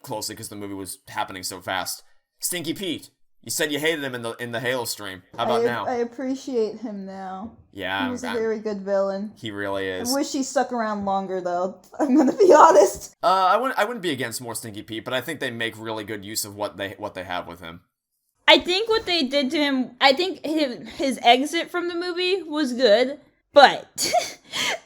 closely, because the movie was happening so fast. Stinky Pete, you said you hated him in the Halo stream. How about now? I appreciate him now. Yeah, he was a very good villain. He really is. I wish he stuck around longer, though. I'm gonna be honest. I wouldn't be against more Stinky Pete, but I think they make really good use of what they have with him. I think what they did to him, I think his exit from the movie was good, but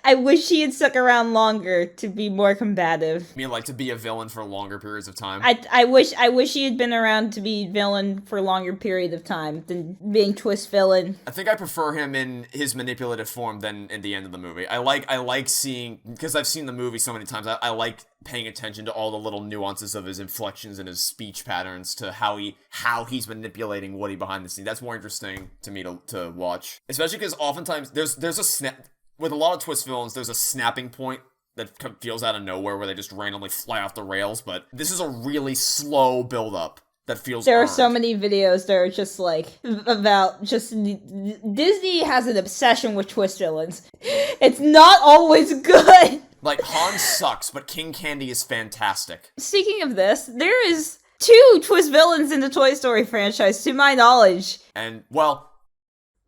I wish he had stuck around longer to be more combative. I mean, like, to be a villain for longer periods of time? I wish he had been around to be villain for a longer period of time than being twist villain. I think I prefer him in his manipulative form than in the end of the movie. I like seeing, because I've seen the movie so many times, I like paying attention to all the little nuances of his inflections and his speech patterns, to how he's manipulating Woody behind the scenes. That's more interesting to me to watch. Especially because oftentimes there's a snap, with a lot of twist villains, there's a snapping point that feels out of nowhere where they just randomly fly off the rails, but this is a really slow build-up that feels There earned. are so many videos that are just like, about just, Disney has an obsession with twist villains. It's not always good. Like, Han sucks, but King Candy is fantastic. Speaking of this, there is 2 twist villains in the Toy Story franchise, to my knowledge. And, well...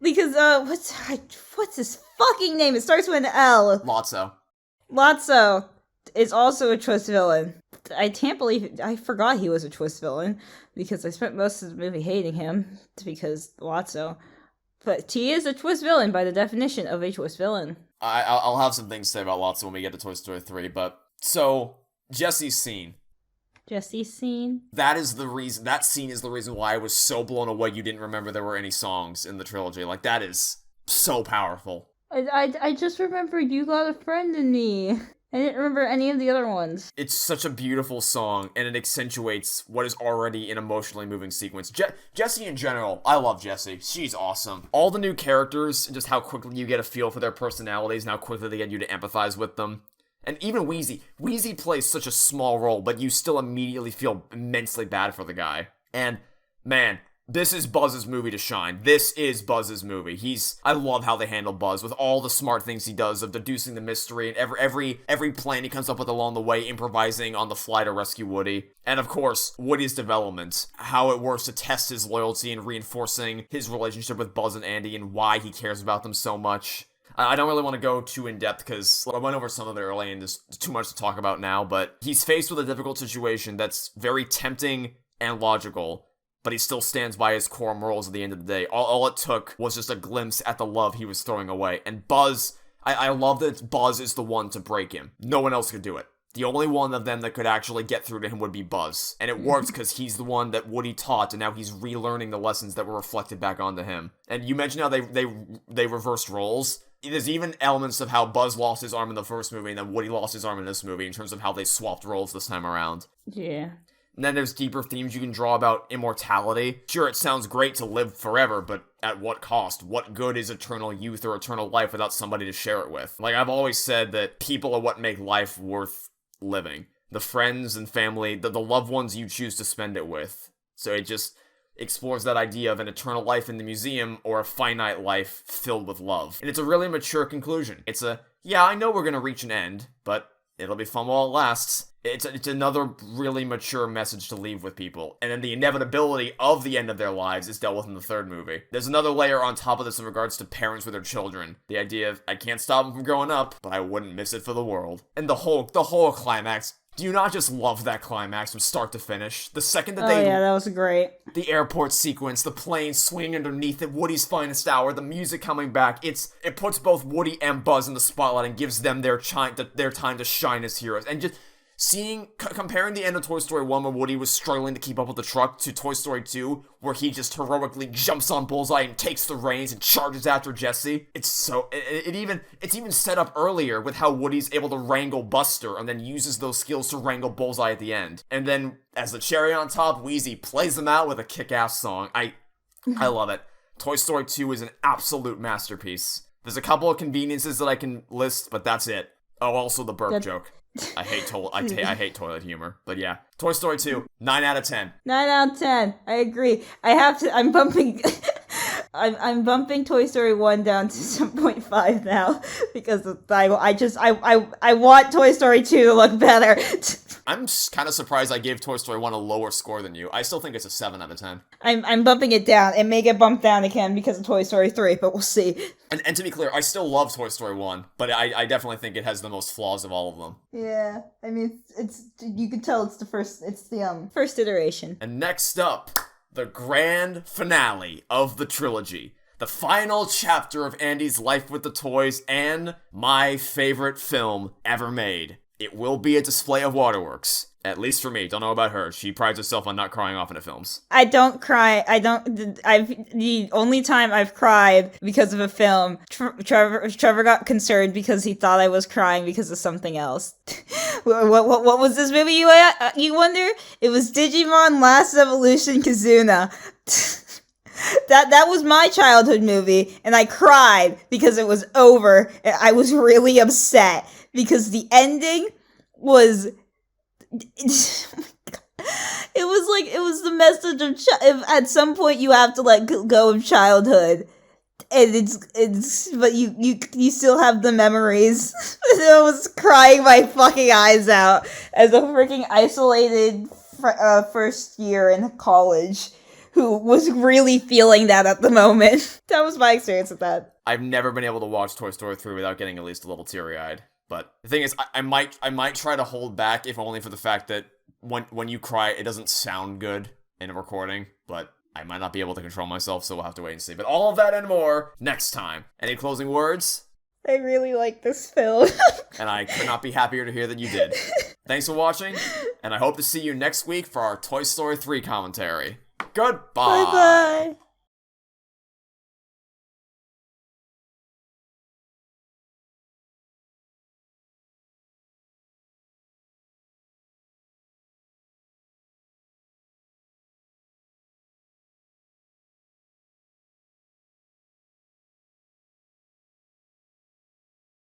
Because, what's his fucking name? It starts with an L. Lotso is also a twist villain. I can't believe I forgot he was a twist villain, because I spent most of the movie hating him, because Lotso. But he is a twist villain by the definition of a twist villain. I'll have some things to say about Lotso when we get to Toy Story 3, but... So, Jesse's scene. Jesse's scene? That scene is the reason why I was so blown away you didn't remember there were any songs in the trilogy. Like, that is so powerful. I just remember You Got a Friend in Me. I didn't remember any of the other ones. It's such a beautiful song, and it accentuates what is already an emotionally moving sequence. Jessie in general, I love Jessie. She's awesome. All the new characters, and just how quickly you get a feel for their personalities, and how quickly they get you to empathize with them. And even Wheezy. Wheezy plays such a small role, but you still immediately feel immensely bad for the guy. And, man, this is Buzz's movie to shine. This is Buzz's movie. I love how they handle Buzz with all the smart things he does of deducing the mystery and every plan he comes up with along the way, improvising on the fly to rescue Woody. And of course, Woody's development, how it works to test his loyalty and reinforcing his relationship with Buzz and Andy and why he cares about them so much. I don't really want to go too in-depth because I went over some of it early and there's too much to talk about now, but he's faced with a difficult situation that's very tempting and logical, but he still stands by his core morals at the end of the day. All it took was just a glimpse at the love he was throwing away. And Buzz, I love that Buzz is the one to break him. No one else could do it. The only one of them that could actually get through to him would be Buzz. And it works because he's the one that Woody taught, and now he's relearning the lessons that were reflected back onto him. And you mentioned how they reversed roles. There's even elements of how Buzz lost his arm in the first movie, and then Woody lost his arm in this movie, in terms of how they swapped roles this time around. Yeah. And then there's deeper themes you can draw about immortality. Sure, it sounds great to live forever, but at what cost? What good is eternal youth or eternal life without somebody to share it with? Like, I've always said that people are what make life worth living. The friends and family, the loved ones you choose to spend it with. So it just explores that idea of an eternal life in the museum or a finite life filled with love. And it's a really mature conclusion. It's yeah, I know we're gonna reach an end, but it'll be fun while it lasts. It's another really mature message to leave with people. And then the inevitability of the end of their lives is dealt with in the third movie. There's another layer on top of this in regards to parents with their children. The idea of, I can't stop them from growing up, but I wouldn't miss it for the world. And the whole climax. Do you not just love that climax from start to finish? The second that yeah, that was great. The airport sequence, the plane swinging underneath it, Woody's finest hour, the music coming back, it puts both Woody and Buzz in the spotlight and gives them their time to shine as heroes. And comparing the end of Toy Story 1 where Woody was struggling to keep up with the truck to Toy Story 2 where he just heroically jumps on Bullseye and takes the reins and charges after Jesse. It's even set up earlier with how Woody's able to wrangle Buster and then uses those skills to wrangle Bullseye at the end. And then, as the cherry on top, Wheezy plays them out with a kick-ass song. I love it. Toy Story 2 is an absolute masterpiece. There's a couple of conveniences that I can list, but that's it. Oh, also the burp joke. I hate toilet humor. But yeah. Toy Story 2, 9 out of 10. 9 out of 10. I agree. I'm bumping I'm bumping Toy Story 1 down to 7.5 now because I want Toy Story 2 to look better. I'm kind of surprised I gave Toy Story 1 a lower score than you. I still think it's a 7 out of 10. I'm bumping it down. It may get bumped down again because of Toy Story 3, but we'll see. And to be clear, I still love Toy Story 1, but I definitely think it has the most flaws of all of them. Yeah, I mean, it's you can tell it's the first iteration. And next up, the grand finale of the trilogy. The final chapter of Andy's life with the toys and my favorite film ever made. It will be a display of waterworks. At least for me. Don't know about her. She prides herself on not crying often at films. I don't cry. The only time I've cried because of a film, Trevor got concerned because he thought I was crying because of something else. What was this movie, you wonder? It was Digimon Last Evolution Kizuna. That was my childhood movie, and I cried because it was over, and I was really upset because the ending was... It was the message of at some point you have to let go of childhood, and but you still have the memories. I was crying my fucking eyes out as a freaking isolated first year in college who was really feeling that at the moment. That was my experience with that. I've never been able to watch Toy Story 3 without getting at least a little teary-eyed. But the thing is, I might try to hold back, if only for the fact that when you cry, it doesn't sound good in a recording, but I might not be able to control myself, so we'll have to wait and see. But all of that and more next time. Any closing words? I really like this film. And I could not be happier to hear that you did. Thanks for watching, and I hope to see you next week for our Toy Story 3 commentary. Goodbye! Bye-bye!